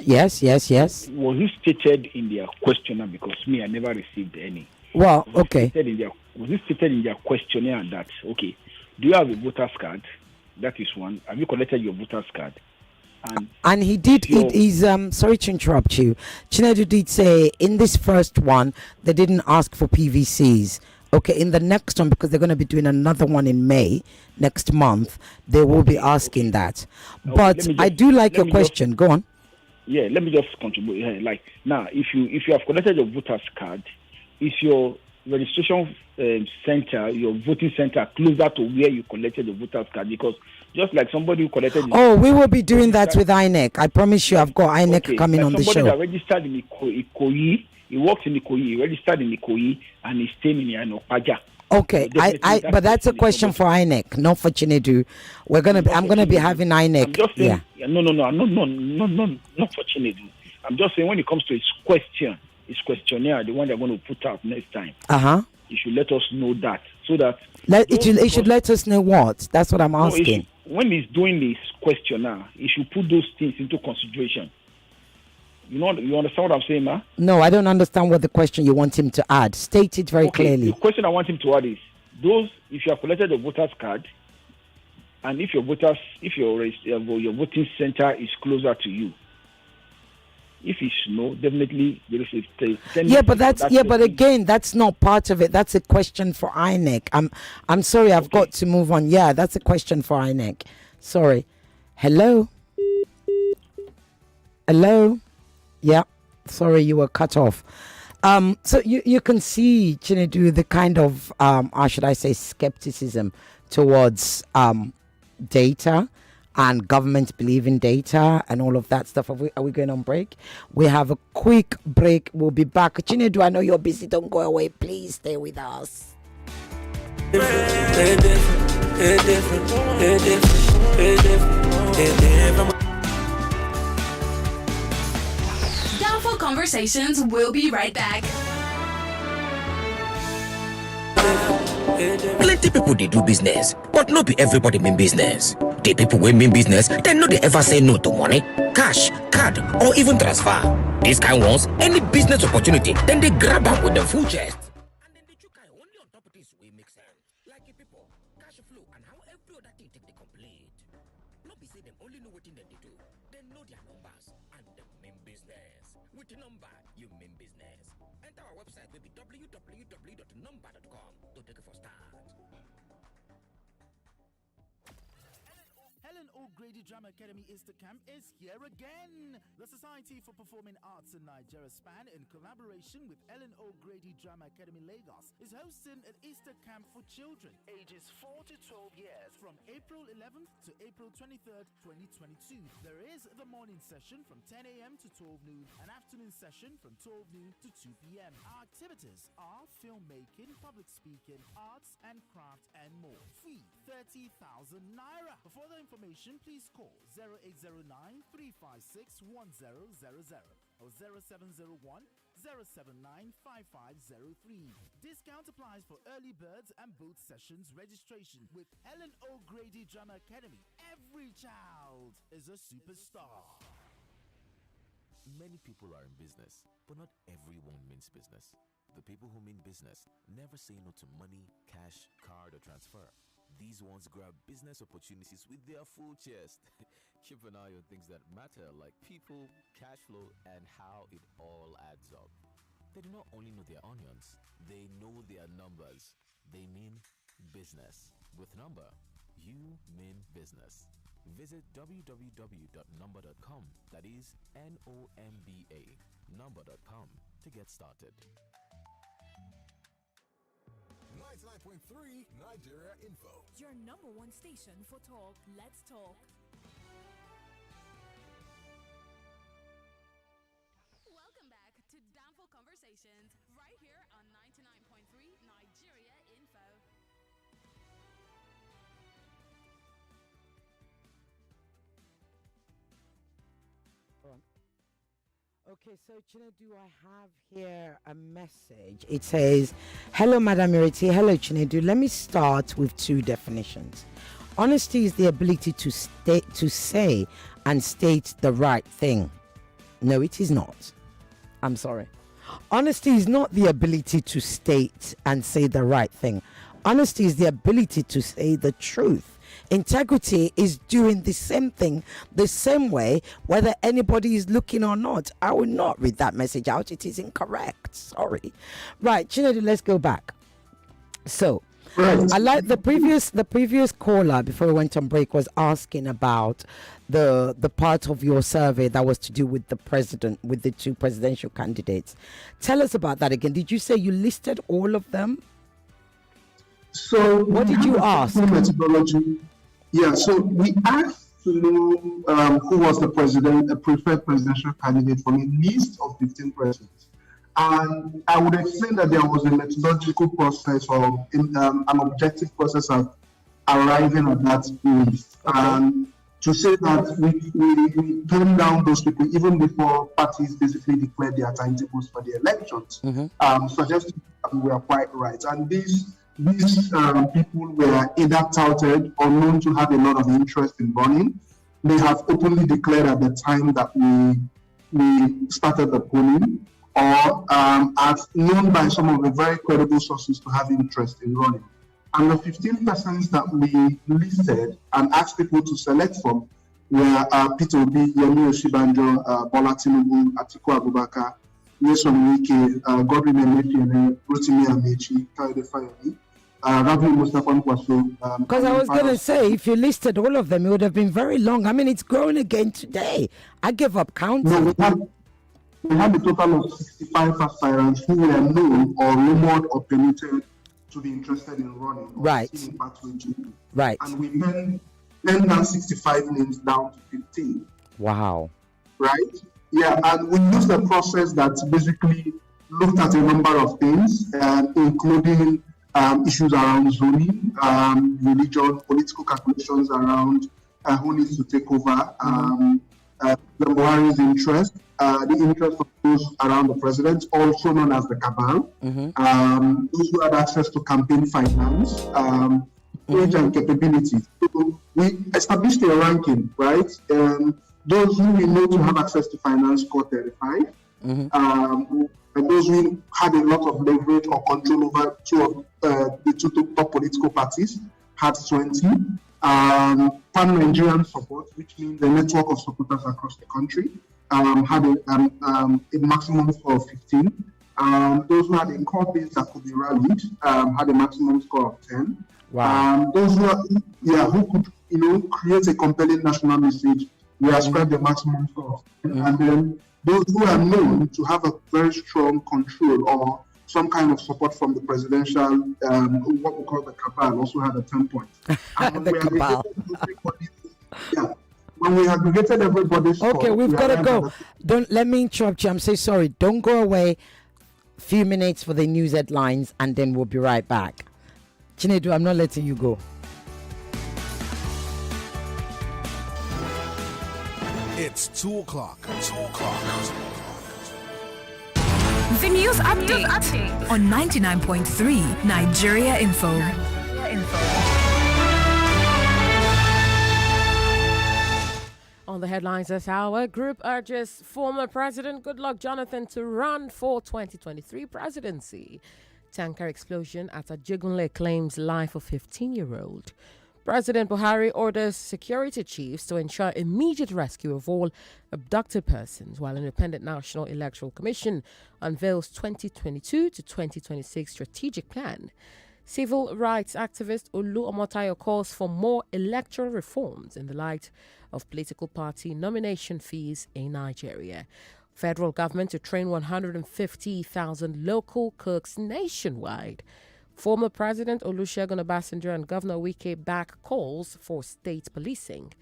yes. was it stated in their questionnaire? Because I never received any. Well, okay. Was it stated in their questionnaire that, okay, do you have a voter's card? That is one. Have you collected your voter's card? And he did, sorry to interrupt you. Chinedu did say in this first one, they didn't ask for PVCs. Okay, in the next one, because they're going to be doing another one in May, next month, they will be asking that. But I do like your question. Go on. Yeah, let me just contribute. Yeah, like, now, if you have collected your voter's card, is your registration center, your voting center, closer to where you collected your voter's card? Because just like somebody who collected... we will be doing that with INEC. I promise you, I've got INEC coming on the show. Somebody that registered in Ikoyi, he works in Ikoyi, he registered in Ikoyi, and he's staying in Opaja. Okay, but that's a question for INEC, not for Chinedu. I'm gonna be having INEC. I'm just saying, no, not for Chinedu. I'm just saying when it comes to his questionnaire, the one they're going to put out next time. You should let us know that, so that it should let us know what. That's what I'm asking. When he's doing this questionnaire, he should put those things into consideration. You understand what I'm saying, ma? No, I don't understand what the question you want him to add. State it very clearly. The question I want him to add is if you have collected a voter's card, and if your voting center is closer to you. If it's no, definitely there is a but again, that's not part of it. That's a question for INEC. I'm sorry, I've got to move on. Yeah, that's a question for INEC. Sorry. Hello? Yeah. Sorry, you were cut off. So you can see, Chinedu, the kind of how should I say skepticism towards data and government believe in data and all of that stuff. Are we going on break? We have a quick break. We'll be back. Chinedu, I know you're busy. Don't go away. Please stay with us. Downfall Conversations will be right back. Plenty people they do business, but not be everybody mean business. The people who mean business, they know they ever say no to money, cash, card, or even transfer. These kind ones, any business opportunity, then they grab up with the full chest. And then they chook only on top of this way make sense. Like people, cash flow, and how every other thing take the complete. Not be say them only know what thing that they do. They know their numbers and the main business. With the number, you mean business. Enter our website will be www.number.com to take it for start. Helen O'Grady Drama Academy Easter Camp is here again. The Society for Performing Arts in Nigeria SPAN, in collaboration with Helen O'Grady Drama Academy Lagos, is hosting an Easter camp for children ages 4 to 12 years from April 11th to April 23rd, 2022. There is the morning session from 10 a.m. to 12 noon, an afternoon session from 12 noon to 2 p.m. Our activities are filmmaking, public speaking, arts and craft, and more. Fee 30,000 naira. For further information, please call 0809 356 1000 or 0701 079 5503. Discount applies for early birds and both sessions registration. With Helen O'Grady Drama Academy, every child is a superstar. Many people are in business, but not everyone means business. The people who mean business never say no to money, cash, card, or transfer. These ones grab business opportunities with their full chest. Keep an eye on things that matter, like people, cash flow, and how it all adds up. They do not only know their onions, they know their numbers. They mean business. With Number, you mean business. Visit www.number.com, that is NOMBA, number.com, to get started. 99.3 Nigeria Info. Your number one station for talk. Let's talk. Welcome back to Downfall Conversations, right here on 99.3 Nigeria Info. Okay, so Chinedu, I have here a message. It says, "Hello, Madam Ireti. Hello, Chinedu. Let me start with two definitions. Honesty is the ability to say and state the right thing. No, it is not. I'm sorry. Honesty is not the ability to state and say the right thing. Honesty is the ability to say the truth. Integrity is doing the same thing the same way, whether anybody is looking or not." I will not read that message out. It is incorrect. Sorry. Right, Chinedu, let's go back. So, I like the previous caller before we went on break was asking about the part of your survey that was to do with the president, with the two presidential candidates. Tell us about that again. Did you say you listed all of them? So what did you ask? Methodology. Yeah, so we asked to know who was the preferred presidential candidate from a list of 15 presidents. And I would explain that there was a methodological process or an objective process of arriving at that list. Okay. And to say that we turned down those people even before parties basically declared their timetables for the elections, suggesting that we were quite right. And these people were either touted or known to have a lot of interest in running. They have openly declared at the time that we started the polling, or are known by some of the very credible sources to have interest in running. And the 15 persons that we listed and asked people to select from were Peter Obi, Yemi Osinbajo, Bola Tinubu, Atiku Abubakar, Nyesom Wike, Godwin Emefiele, Rotimi Amechi, Kayode Fayemi, Ravi Mustafa Nkwaso. Because I was going to say, if you listed all of them, it would have been very long. I mean, it's grown again today. I give up counting. No, we had a total of 65 aspirants who were known or rumored or permitted to be interested in running. Or right. in pathway to. Right. And we then then down 65 names down to 15. Wow. Right? Yeah, and we used a process that basically looked at a number of things, including issues around zoning, religion, political calculations around who needs to take over, the Buhari's interest, the interest of those around the president, also known as the cabal, those who had access to campaign finance, age and capability. So we established a ranking, right? Those who we know to have access to finance score 35. And those who had a lot of leverage or control over the two top political parties had 20. Pan-Nigerian support, which means a network of supporters across the country, had a maximum score of 15. Those who had a core base that could be rallied had a maximum score of 10. Wow. Those who could create a compelling national message, we ascribed a maximum score of 10. And then those who are known to have a very strong control or some kind of support from the presidential, what we call the cabal, also had a 10 points. The cabal. When we aggregated everybody's score, okay, we've got to go. Don't let me interrupt you. I'm so sorry. Don't go away. Few minutes for the news headlines, and then we'll be right back. Chinedu, I'm not letting you go. It's 2 o'clock. 2 o'clock. The news update on 99.3 Nigeria Info. On the headlines this hour, group urges former President Goodluck Jonathan to run for 2023 presidency. Tanker explosion at Ajegunle claims life of 15-year-old. President Buhari orders security chiefs to ensure immediate rescue of all abducted persons, while Independent National Electoral Commission unveils 2022 to 2026 strategic plan. Civil rights activist Olu Omotayo calls for more electoral reforms in the light of political party nomination fees in Nigeria. Federal government to train 150,000 local cooks nationwide. Former President Olusegun Obasanjo and Governor Wike back calls for state policing.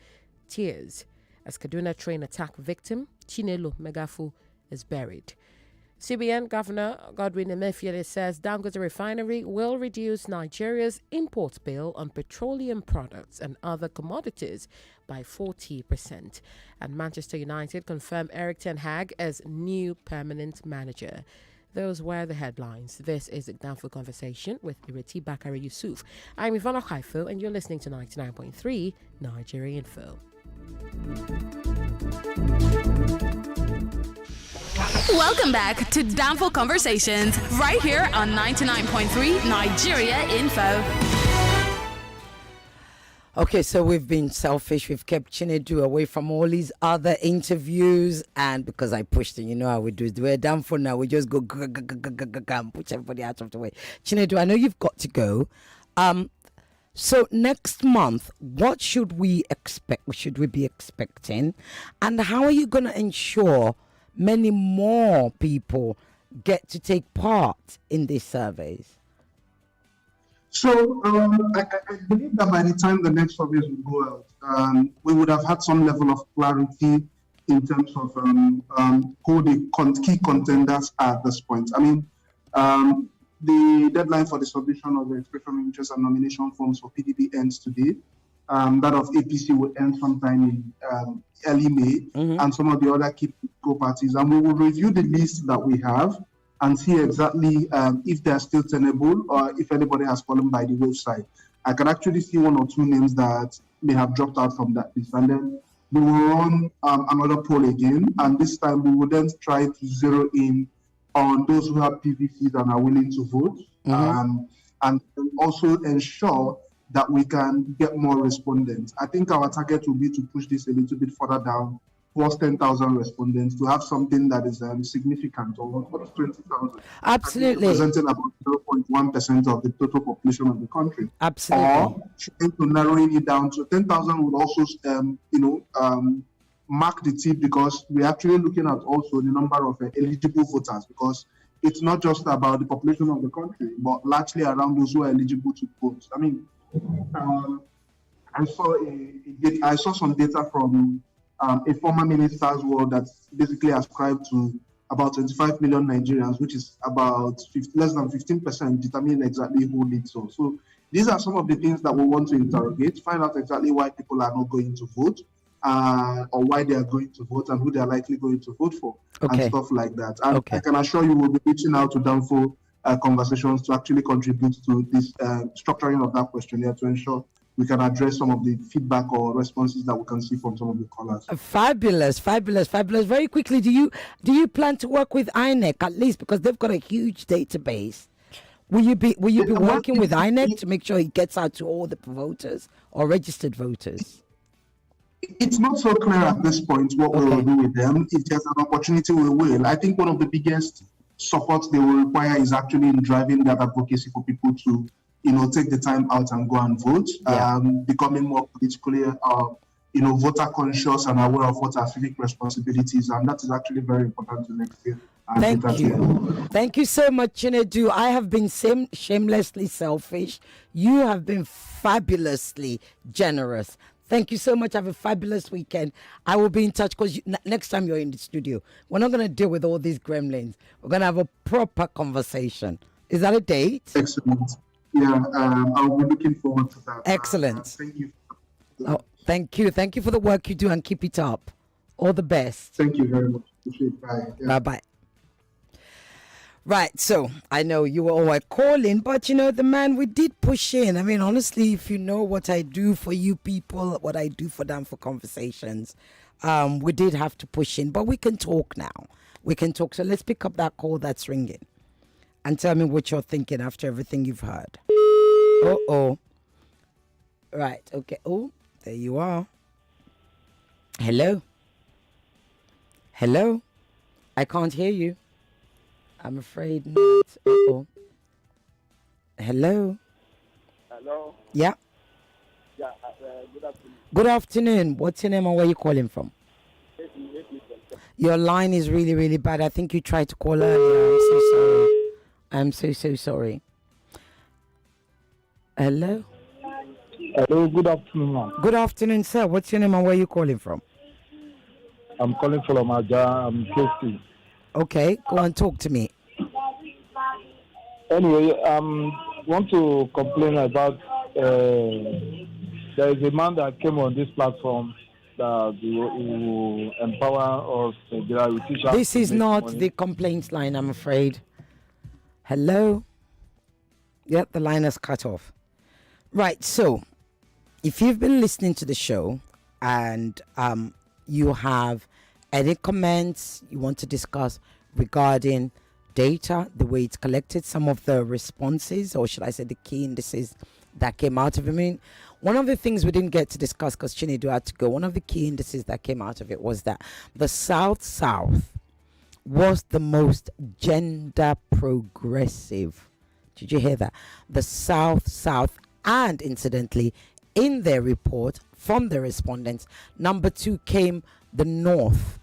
Tears as Kaduna train attack victim Chinelo Megafu is buried. CBN Governor Godwin Emefiele says Dangote Refinery will reduce Nigeria's import bill on petroleum products and other commodities by 40%. And Manchester United confirm Eric Ten Hag as new permanent manager. Those were the headlines. This is a Downful Conversation with Ireti Bakare-Yusuf. I'm Ivana Haifo, and you're listening to 99.3 Nigeria Info. Welcome back to Downful Conversations, right here on 99.3 Nigeria Info. Okay, so we've been selfish. We've kept Chinedu away from all these other interviews. And because I pushed it, you know how we do it. We're down for now. We just go and push everybody out of the way. Chinedu, I know you've got to go. So next month, what should we expect? What should we be expecting? And how are you going to ensure many more people get to take part in these surveys? So I believe that by the time the next surveys will go out, we would have had some level of clarity in terms of who the key contenders are at this point. I mean, the deadline for the submission of the expression of interest and nomination forms for PDP ends today. That of APC will end sometime in early May, and some of the other key political parties. And we will review the list that we have and see exactly if they are still tenable or if anybody has fallen by the wayside. I can actually see one or two names that may have dropped out from that list. And then we will run another poll again. And this time we will then try to zero in on those who have PVCs and are willing to vote. And also ensure that we can get more respondents. I think our target will be to push this a little bit further down, towards 10,000 respondents, to have something that is significant, or 20,000. Absolutely. Representing about 0.1% of the total population of the country. Absolutely. Or trying to narrowing it down to 10,000 would also, mark the tip, because we're actually looking at also the number of eligible voters, because it's not just about the population of the country, but largely around those who are eligible to vote. I mean, I saw some data from a former minister's world that's basically ascribed to about 25 million Nigerians, which is about less than 15%, determining exactly who needs so. So these are some of the things that we want to interrogate, find out exactly why people are not going to vote, or why they are going to vote and who they are likely going to vote for, and stuff like that. And I can assure you we'll be reaching out to Danfo Conversations to actually contribute to this structuring of that questionnaire to ensure we can address some of the feedback or responses that we can see from some of the callers. Fabulous. Very quickly, do you plan to work with INEC at least, because they've got a huge database? Will you be working with INEC to make sure it gets out to all the voters or registered voters? It's not so clear at this point what we will do with them. If there's an opportunity, we will. I think one of the biggest supports they will require is actually in driving that advocacy for people to, take the time out and go and vote, becoming more politically, voter conscious and aware of what our civic responsibilities are. And that is actually very important to next year. Thank you so much, Chinedu. I have been shamelessly selfish. You have been fabulously generous. Thank you so much. Have a fabulous weekend. I will be in touch because next time you're in the studio, we're not going to deal with all these gremlins. We're going to have a proper conversation. Is that a date? Excellent. Yeah, I'll be looking forward to that. Excellent. Thank you. Thank you. Thank you for the work you do and keep it up. All the best. Thank you very much. Appreciate it. Bye. Yeah. Bye-bye. Right, so I know you were all calling, but the man, we did push in. I mean, honestly, if you know what I do for you people, what I do for them for conversations, we did have to push in, but we can talk now. We can talk. So let's pick up that call that's ringing and tell me what you're thinking after everything you've heard. Right, okay. Oh, there you are. Hello? I can't hear you. I'm afraid not. Hello? Hello? Yeah? Yeah, good afternoon. Good afternoon. What's your name and where are you calling from? Your line is really, really bad. I think you tried to call earlier. I'm so sorry. Hello? Hello, good afternoon, ma'am. Good afternoon, sir. What's your name and where are you calling from? I'm calling from Aja. I'm Casey. Okay, go and talk to me. Anyway, want to complain about there is a man that came on this platform that will empower us. This is not the complaints line, I'm afraid. Hello? Yep, the line has cut off. Right, so if you've been listening to the show and you have any comments you want to discuss regarding data, the way it's collected, some of the responses, or should I say the key indices that came out of it. I mean, one of the things we didn't get to discuss because Chinedu had to go, one of the key indices that came out of it was that the South was the most gender progressive. Did you hear that? The South, and incidentally, in their report from the respondents, number 2 came the North.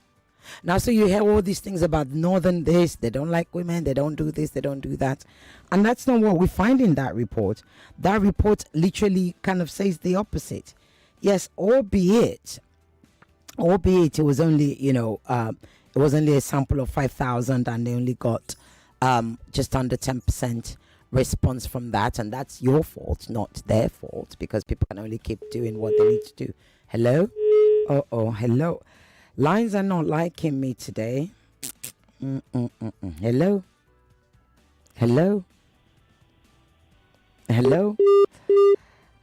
Now, so you hear all these things about Northern this, they don't like women, they don't do this, they don't do that. And that's not what we find in that report. That report literally kind of says the opposite. Yes, albeit it was only, it was only a sample of 5,000 and they only got just under 10% response from that. And that's your fault, not their fault, because people can only keep doing what they need to do. Hello? Hello. Lines are not liking me today. Hello?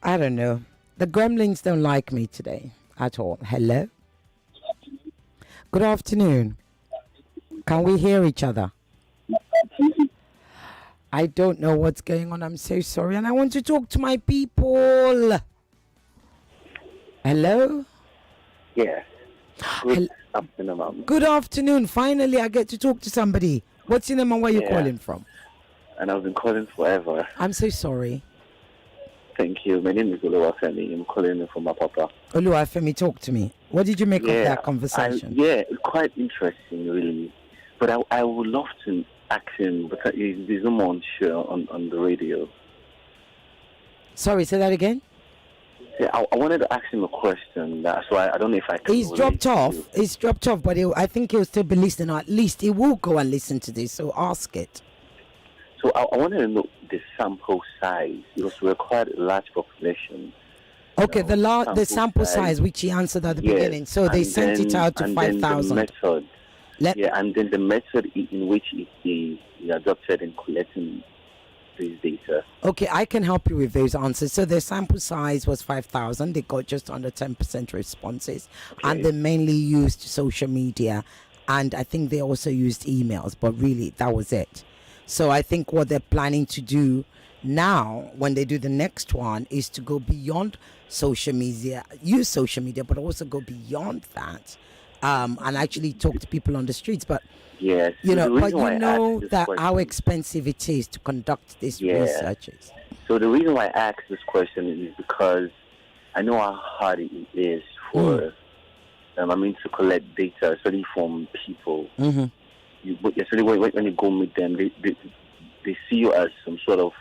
I don't know. The gremlins don't like me today at all. Hello? Good afternoon. Can we hear each other? I don't know what's going on. I'm so sorry. And I want to talk to my people. Hello? Yeah. Good afternoon, ma'am. Good afternoon. Finally, I get to talk to somebody. What's your name and where you calling from? And I've been calling forever. I'm so sorry. Thank you. My name is Oluwafemi. I'm calling you from Apapa. Oluwafemi, talk to me. What did you make of that conversation? Quite interesting, really. But I would love to ask him, but there's no more on the radio. Sorry, say that again? Yeah, I wanted to ask him a question. That's why I don't know if I can. He's dropped off. He's dropped off, but I think he'll still be listening. Or at least he will go and listen to this. So ask it. So I wanted to know the sample size. Because we required a large population. Okay, the sample size which he answered at the beginning. So they sent it out to 5,000. Method. And then the method in which he adopted in collecting this data. Okay, I can help you with those answers. So their sample size was 5,000. They got just under 10% responses. Okay. And they mainly used social media. And I think they also used emails. But really, that was it. So I think what they're planning to do now, when they do the next one, is to go beyond social media, use social media, but also go beyond that. And actually talk to people on the streets. But yes, you know that how expensive it is to conduct these researches. So the reason why I asked this question is because I know how hard it is for to collect data, especially from people. Especially when you go meet them, they see you as some sort of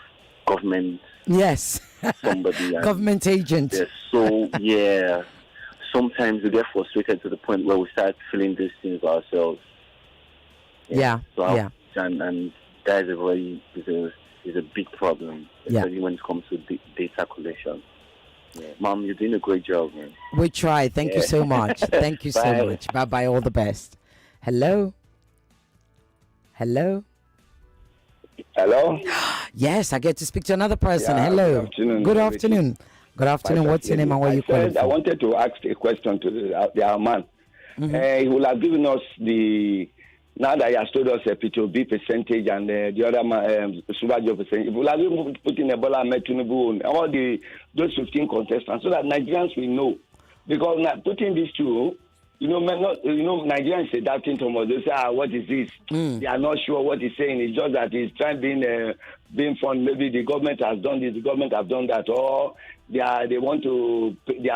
government. Yes, somebody government agent. They're so sometimes we get frustrated to the point where we start feeling these things ourselves. And that is a big problem, especially when it comes to data collection. Yeah. Mom, you're doing a great job, man. We try. Thank you so much. Thank you so much. Bye-bye. All the best. Hello? Hello? Yes, I get to speak to another person. Hello. Good afternoon. Good afternoon. What's your name and where you calling from? I wanted to ask a question to the man. He will have given us now that he has told us a P2B percentage and the other Subajo percentage. He will have even put in a Bola Tinubu on all those 15 contestants so that Nigerians will know. Because now putting these two, Nigerians say that thing Thomas. They say, what is this? They are not sure what he's saying. It's just that he's trying being fun. Maybe the government has done this, the government have done that, or they are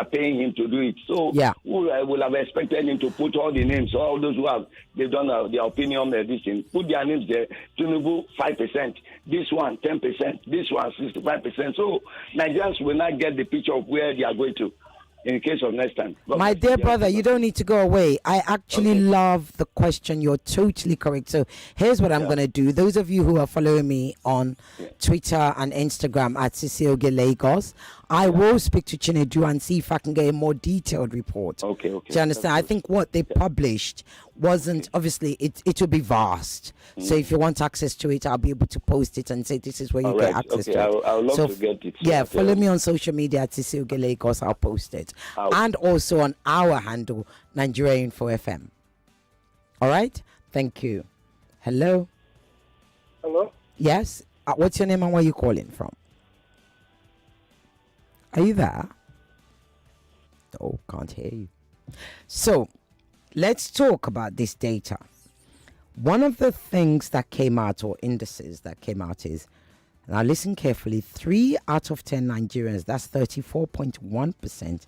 paying him to do it. So I would have expected him to put all the names, all those they've done their opinion, this thing, put their names there. Tinubu 5%, this one 10%, this one 65%. So Nigerians will not get the picture of where they are going to. In case of next time. My dear brother, you don't need to go away. I actually love the question. You're totally correct. So here's what I'm going to do. Those of you who are following me on Twitter and Instagram at Cisioge Lagos, I will speak to Chinedu and see if I can get a more detailed report. Okay. Do you understand? I think what they published wasn't, obviously, it will be vast. So if you want access to it, I'll be able to post it and say this is where you get access to it. I'll love to get it. Yeah, follow me on social media at Cisioge Lagos. I'll post it. And also on our handle, Nigeria Info FM. All right? Thank you. Hello? Hello? Yes? What's your name and where are you calling from? Are you there? Oh, can't hear you. So, let's talk about this data. One of the things that came out, or indices that came out, is, now listen carefully, 3 out of 10 Nigerians, that's 34.1%,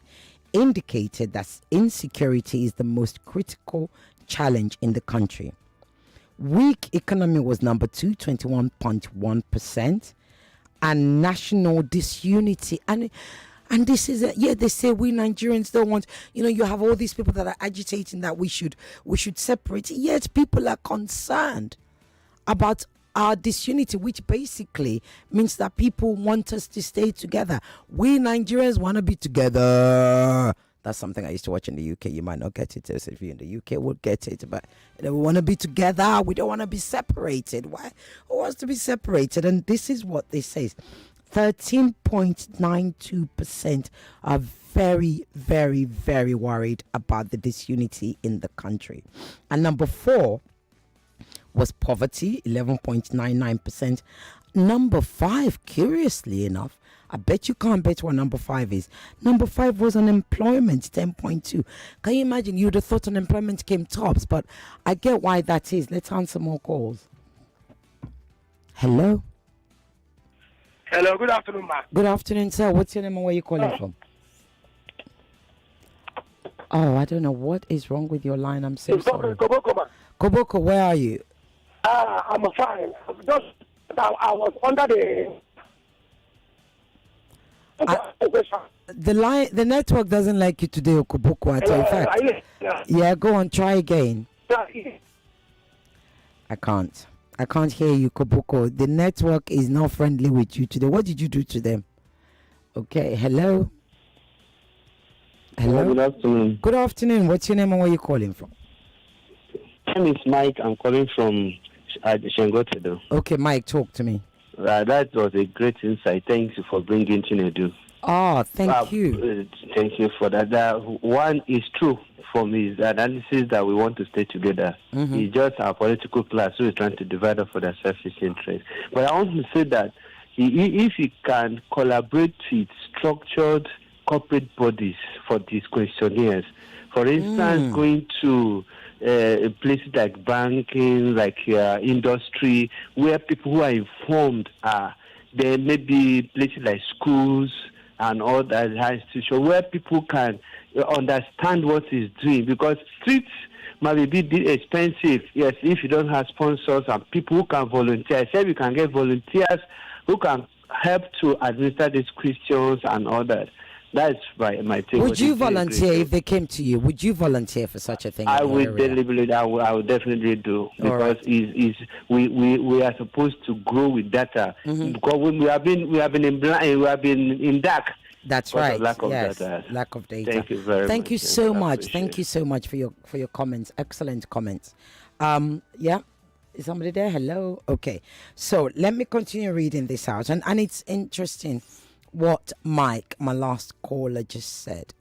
indicated that insecurity is the most critical challenge in the country. Weak economy was number 2, 21.1%, and national disunity. And this is they say we Nigerians don't want, you have all these people that are agitating that we should separate. Yet people are concerned about our disunity, which basically means that people want us to stay together. We Nigerians want to be together. That's something I used to watch in the UK. You might not get it. Those of you in the UK would get it. But we want to be together. We don't want to be separated. Why? Who wants to be separated? And this is what they say. 13.92% are very, very, very worried about the disunity in the country. And number 4 was poverty, 11.99%. Number 5, curiously enough, I bet you can't bet what number 5 is. Number 5 was unemployment, 10.2. Can you imagine? You would have thought unemployment came tops, but I get why that is. Let's answer more calls. Hello? Hello, good afternoon, ma. Good afternoon, sir. What's your name and where are you calling from? Oh, I don't know what is wrong with your line. I'm so sorry. Koboko, ma. Koboko, where are you? I'm fine. I was under the... the network doesn't like you today, Okoboko. In fact, yeah, go on, try again. I can't hear you, Koboko. The network is not friendly with you today. What did you do to them? Okay, hello. Good afternoon. Good afternoon. What's your name and where are you calling from? My name is Mike. I'm calling from Shengotedo. Okay, Mike, talk to me. That was a great insight. Thank you for bringing Chinedu. Oh, thank you. Thank you for that. One is true from his analysis that we want to stay together. It's just our political class who is trying to divide us for their selfish interest. But I want to say that if he can collaborate with structured corporate bodies for these questionnaires, for instance, going to places like banking, like industry, where people who are informed are. There may be places like schools and all that institutions where people can understand what he's doing, because streets might be expensive. Yes, if you don't have sponsors and people who can volunteer. I said you can get volunteers who can help to administer these questions and all that. That's my take. Would you volunteer if they came to you? Would you volunteer for such a thing? I would deliberately. I would definitely do, because we are supposed to grow with data. Because we have been in dark. That's right. Lack of yes, data. Lack of data. Thank you very much. Thank you so much. Thank you so much for your comments. Excellent comments. Yeah. Is somebody there? Hello. Okay. So let me continue reading this out, and it's interesting what Mike, my last caller, just said.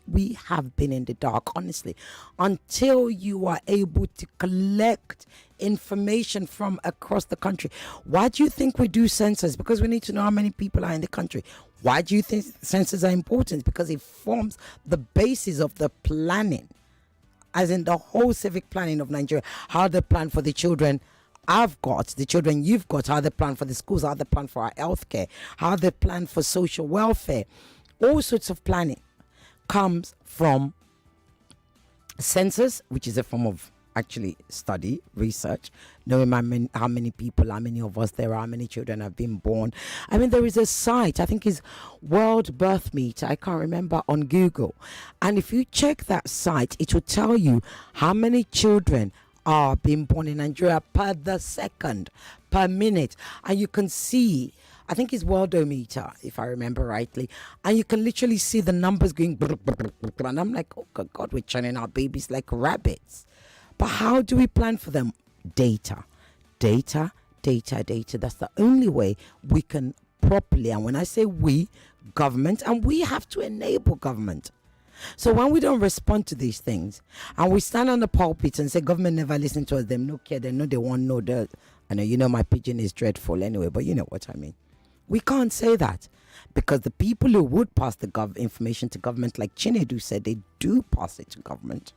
We have been in the dark, honestly, until you are able to collect information from across the country. Why do you think we do census? Because we need to know how many people are in the country. Why do you think census are important? Because it forms the basis of the planning, as in the whole civic planning of Nigeria. How they plan for the children I've got, the children you've got, how they plan for the schools, how they plan for our healthcare, how they plan for social welfare. All sorts of planning comes from census, which is a form of actually study, research, knowing how many people, how many of us there are, how many children have been born. I mean, there is a site, I think it's World Birth Meter, I can't remember, on Google. And if you check that site, it will tell you how many children are being born in Nigeria per the second, per minute. And you can see, I think it's Worldometer, if I remember rightly, and you can literally see the numbers going, and I'm like, oh God, we're churning our babies like rabbits. But how do we plan for them? Data. That's the only way we can properly, and when I say we, government, and we have to enable government. So when we don't respond to these things, and we stand on the pulpit and say government never listen to us, them no care, they know they won't know that. I know, you know, my pidgin is dreadful anyway, but you know what I mean. We can't say that, because the people who would pass the information to government, like Chinedu said, they do pass it to government.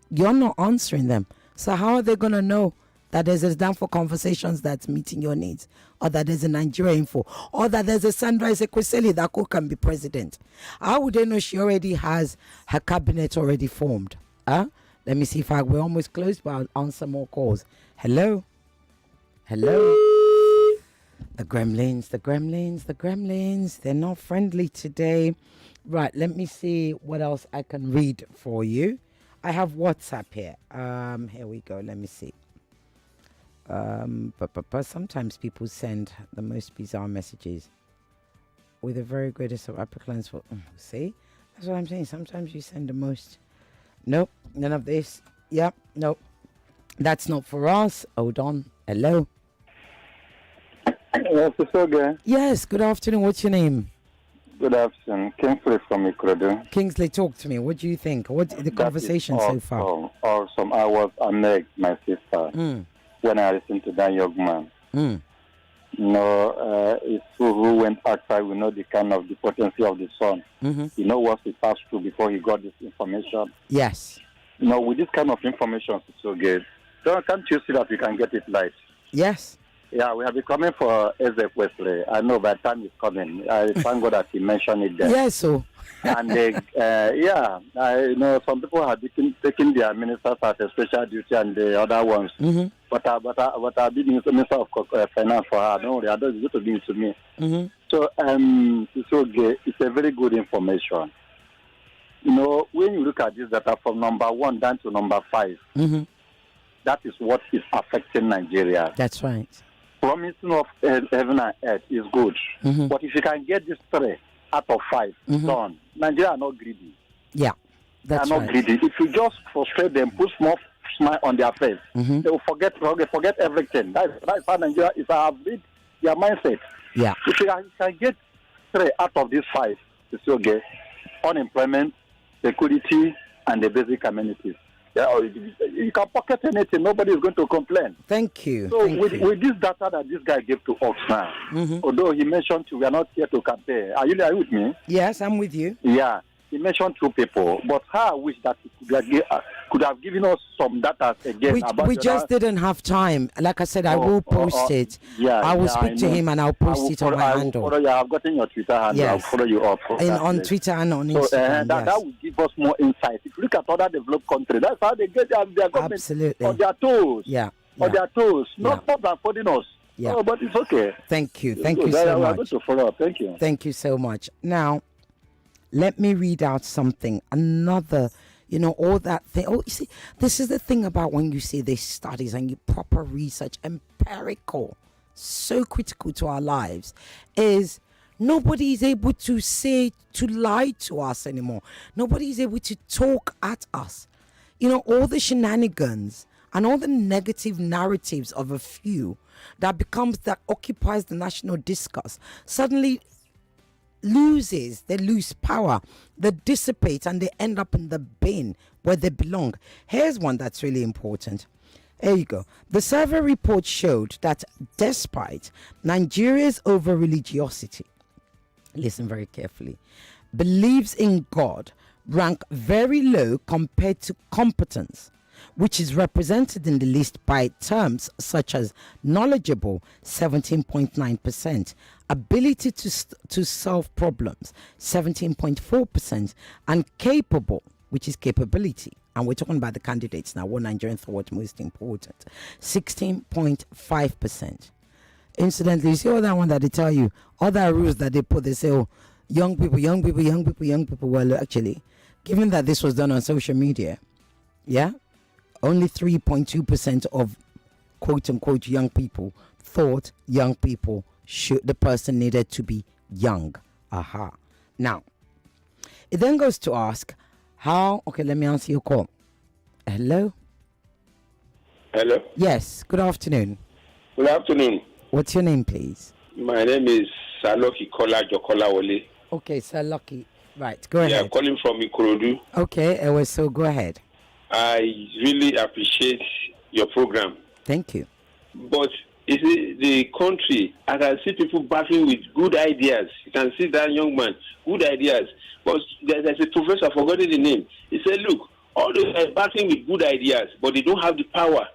You're not answering them. So how are they going to know that there's a Stand for Conversations that's meeting your needs, or that there's a Nigeria Info, or that there's a Sandra Ezekwesili that can be president? How would they know she already has her cabinet already formed? Let me see if we're almost close, but I'll answer more calls. Hello? The gremlins, they're not friendly today. Right, let me see what else I can read for you. I have WhatsApp here. Here we go. Let me see. But sometimes people send the most bizarre messages with the very greatest of applicants for. See, that's what I'm saying. Sometimes you send the most. Nope, none of this. Yep, nope, that's not for us. Hold on. Hello. Yes, it's okay. Yes. Good afternoon. What's your name? Good afternoon. Kingsley from Ikorodu. Kingsley, talk to me. What do you think? What's the conversation so far? Awesome. I was amazed, my sister, when I listened to that young man. You know, it's who went outside. We know the kind of the potency of the son. You know what he passed through before he got this information. Yes. You know, with this kind of information, it's so good. So can't you see that we can get it right? Yes. Yeah, we have been coming for Ezekwesili. I know by the time he's coming. I thank God that he mentioned it there. Yes, so. And I know some people have taken their ministers as a special duty, and the other ones but I did Minister of Finance for her. No, they are going to give it to me. Mm-hmm. So it's okay. It's a very good information. You know, when you look at this data from number 1 down to number 5, Mm-hmm. that is what is affecting Nigeria. That's right. Promising of heaven and earth is good, Mm-hmm. but if you can get this 3 out of 5 done, Nigeria are not greedy. Yeah, that's they are not greedy. If you just frustrate them, put small smile on their face, Mm-hmm. they will forget everything. That's how Nigeria is. I have read their mindset. Yeah. If you can get 3 out of these 5, it's okay. Unemployment, security, and the basic amenities. Yeah, you can pocket anything. Nobody is going to complain. Thank you. So with this data that this guy gave to us now, although he mentioned we are not here to compare. Are you with me? Yes, I'm with you. Yeah. He mentioned 2 people, but how I wish that he could have given us some data again. We just didn't have time. Like I said, I will post it. Yeah, I will speak to him and I'll post it on my handle. I've gotten your Twitter handle. Yes. I'll follow you up. On Twitter and on Instagram. That will give us more insight. If you look at other developed countries, that's how they get their government Absolutely. on their toes. Yeah. On their toes. Not affording us. Yeah. Oh, but it's okay. Thank you. Thank you so I'm much. going to follow up. Thank you. Thank you so much. Now, let me read out something. Another, all that thing. Oh, you see, this is the thing about when you see these studies and you proper research, empirical, so critical to our lives, is nobody is able to lie to us anymore. Nobody is able to talk at us. All the shenanigans and all the negative narratives of a few that occupies the national discourse suddenly they lose power, they dissipate, and they end up in the bin where they belong. Here's one that's really important. There you go. The survey report showed that despite Nigeria's over religiosity, listen very carefully, beliefs in God rank very low compared to competence, which is represented in the list by terms such as knowledgeable, 17.9%, ability to solve problems, 17.4%, and capable, which is capability. And we're talking about the candidates now, what Nigerians thought most important, 16.5%. Incidentally, you see all that one that they tell you, all that rules that they put, they say, oh, young people. Well, actually, given that this was done on social media, yeah, only 3.2% of quote-unquote young people thought young people the person needed to be young. Aha. Now, it then goes to ask let me answer your call. Hello? Hello? Yes, good afternoon. Good afternoon. What's your name, please? My name is Saloki Kola Jokola Wole. Okay, Sir Lucky. Right, go ahead. Yeah, calling from Ikorodu. Okay, so go ahead. I really appreciate your program. Thank you. But you see, the country, I can see people battling with good ideas. You can see that young man, good ideas. But there's a professor, I forgot the name. He said, look, all those are battling with good ideas, but they don't have the power.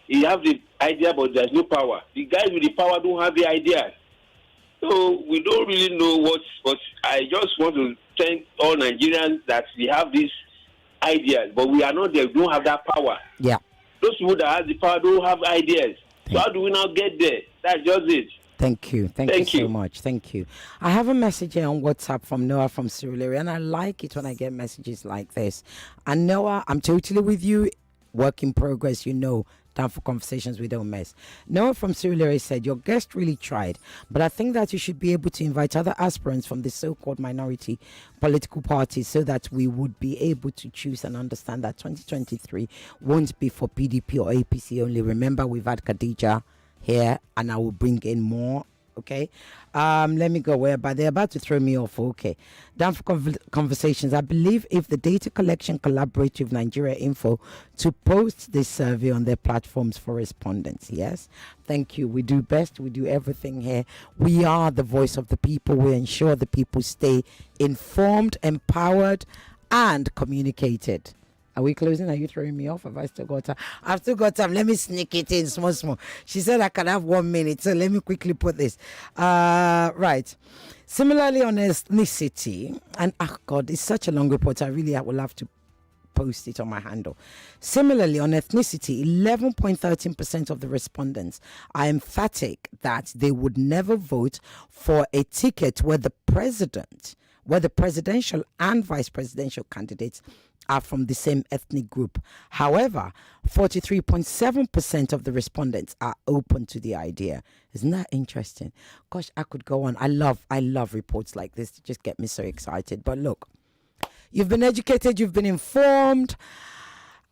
You have the idea, but there's no power. The guys with the power don't have the idea. So we don't really know but I just want to thank all Nigerians that we have these ideas, but we are not there. We don't have that power. Yeah. Those people that have the power don't have ideas. So how do we now get there? That's just it. Thank you. Thank you so much. Thank you. I have a message here on WhatsApp from Noah from Surulere, and I like it when I get messages like this. And Noah, I'm totally with you. Work in progress, Time for conversations we don't mess. Noah from Surulere said, your guest really tried, but I think that you should be able to invite other aspirants from the so-called minority political parties so that we would be able to choose and understand that 2023 won't be for PDP or APC only. Remember, we've had Khadija here, and I will bring in more. Okay, let me go where, but they're about to throw me off. Okay, down for conversations. I believe if the Data Collection Collaborative Nigeria Info to post this survey on their platforms for respondents. Yes, thank you. We do best. We do everything here. We are the voice of the people. We ensure the people stay informed, empowered, and communicated. Are we closing? Are you throwing me off? Have I still got time? I've still got time. Let me sneak it in small. She said I can have 1 minute, so let me quickly put this. Right. Similarly on ethnicity, and God, it's such a long report. I will have to post it on my handle. Similarly, on ethnicity, 11.13% of the respondents are emphatic that they would never vote for a ticket where the presidential and vice presidential candidates are from the same ethnic group. However, 43.7% of the respondents are open to the idea. Isn't that interesting? Gosh, I could go on. I love reports like this. They just get me so excited. But look, you've been educated, you've been informed.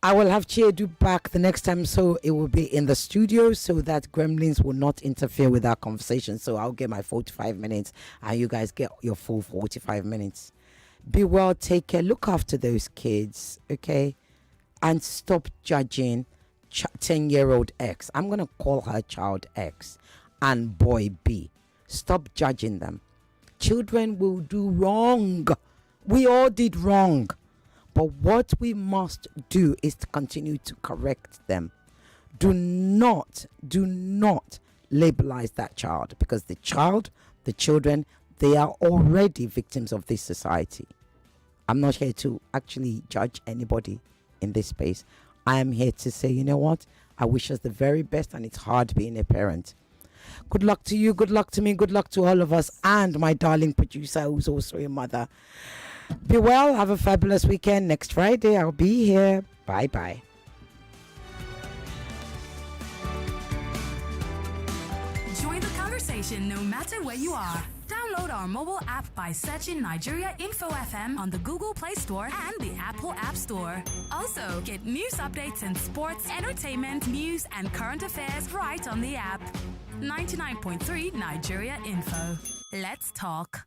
I will have Chiedu back the next time, so it will be in the studio so that gremlins will not interfere with our conversation. So I'll get my 45 minutes and you guys get your full 45 minutes. Be well, take care, look after those kids, okay? And stop judging 10-year-old X. I'm going to call her child X and boy B. Stop judging them. Children will do wrong. We all did wrong. But what we must do is to continue to correct them. Do not labelize that child, because the children, they are already victims of this society. I'm not here to actually judge anybody in this space. I am here to say, you know what? I wish us the very best, and it's hard being a parent. Good luck to you, good luck to me, good luck to all of us, and my darling producer who's also a mother. Be well, have a fabulous weekend. Next Friday, I'll be here. Bye-bye. Join the conversation no matter where you are. Download our mobile app by searching Nigeria Info FM on the Google Play Store and the Apple App Store. Also, get news updates in sports, entertainment, news, and current affairs right on the app. 99.3 Nigeria Info. Let's talk.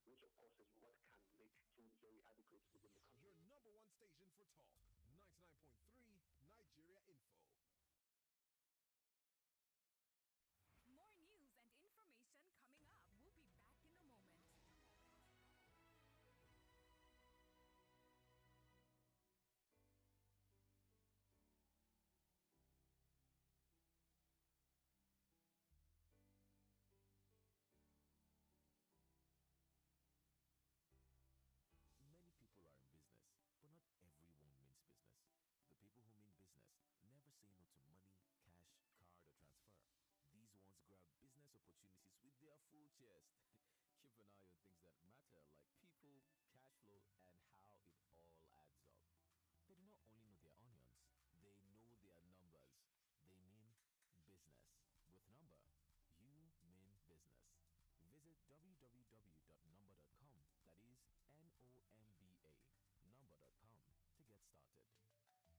Which of course is what can make things very adequate within the country. Your number one station for talk, 99.3 Nigeria Info. More news and information coming up. We'll be back in a moment. Many people are in business, but not everyone means business. The people who mean business never say no to money, cash, card, or transfer. These ones grab business opportunities with their full chest. Keep an eye on things that matter, like people,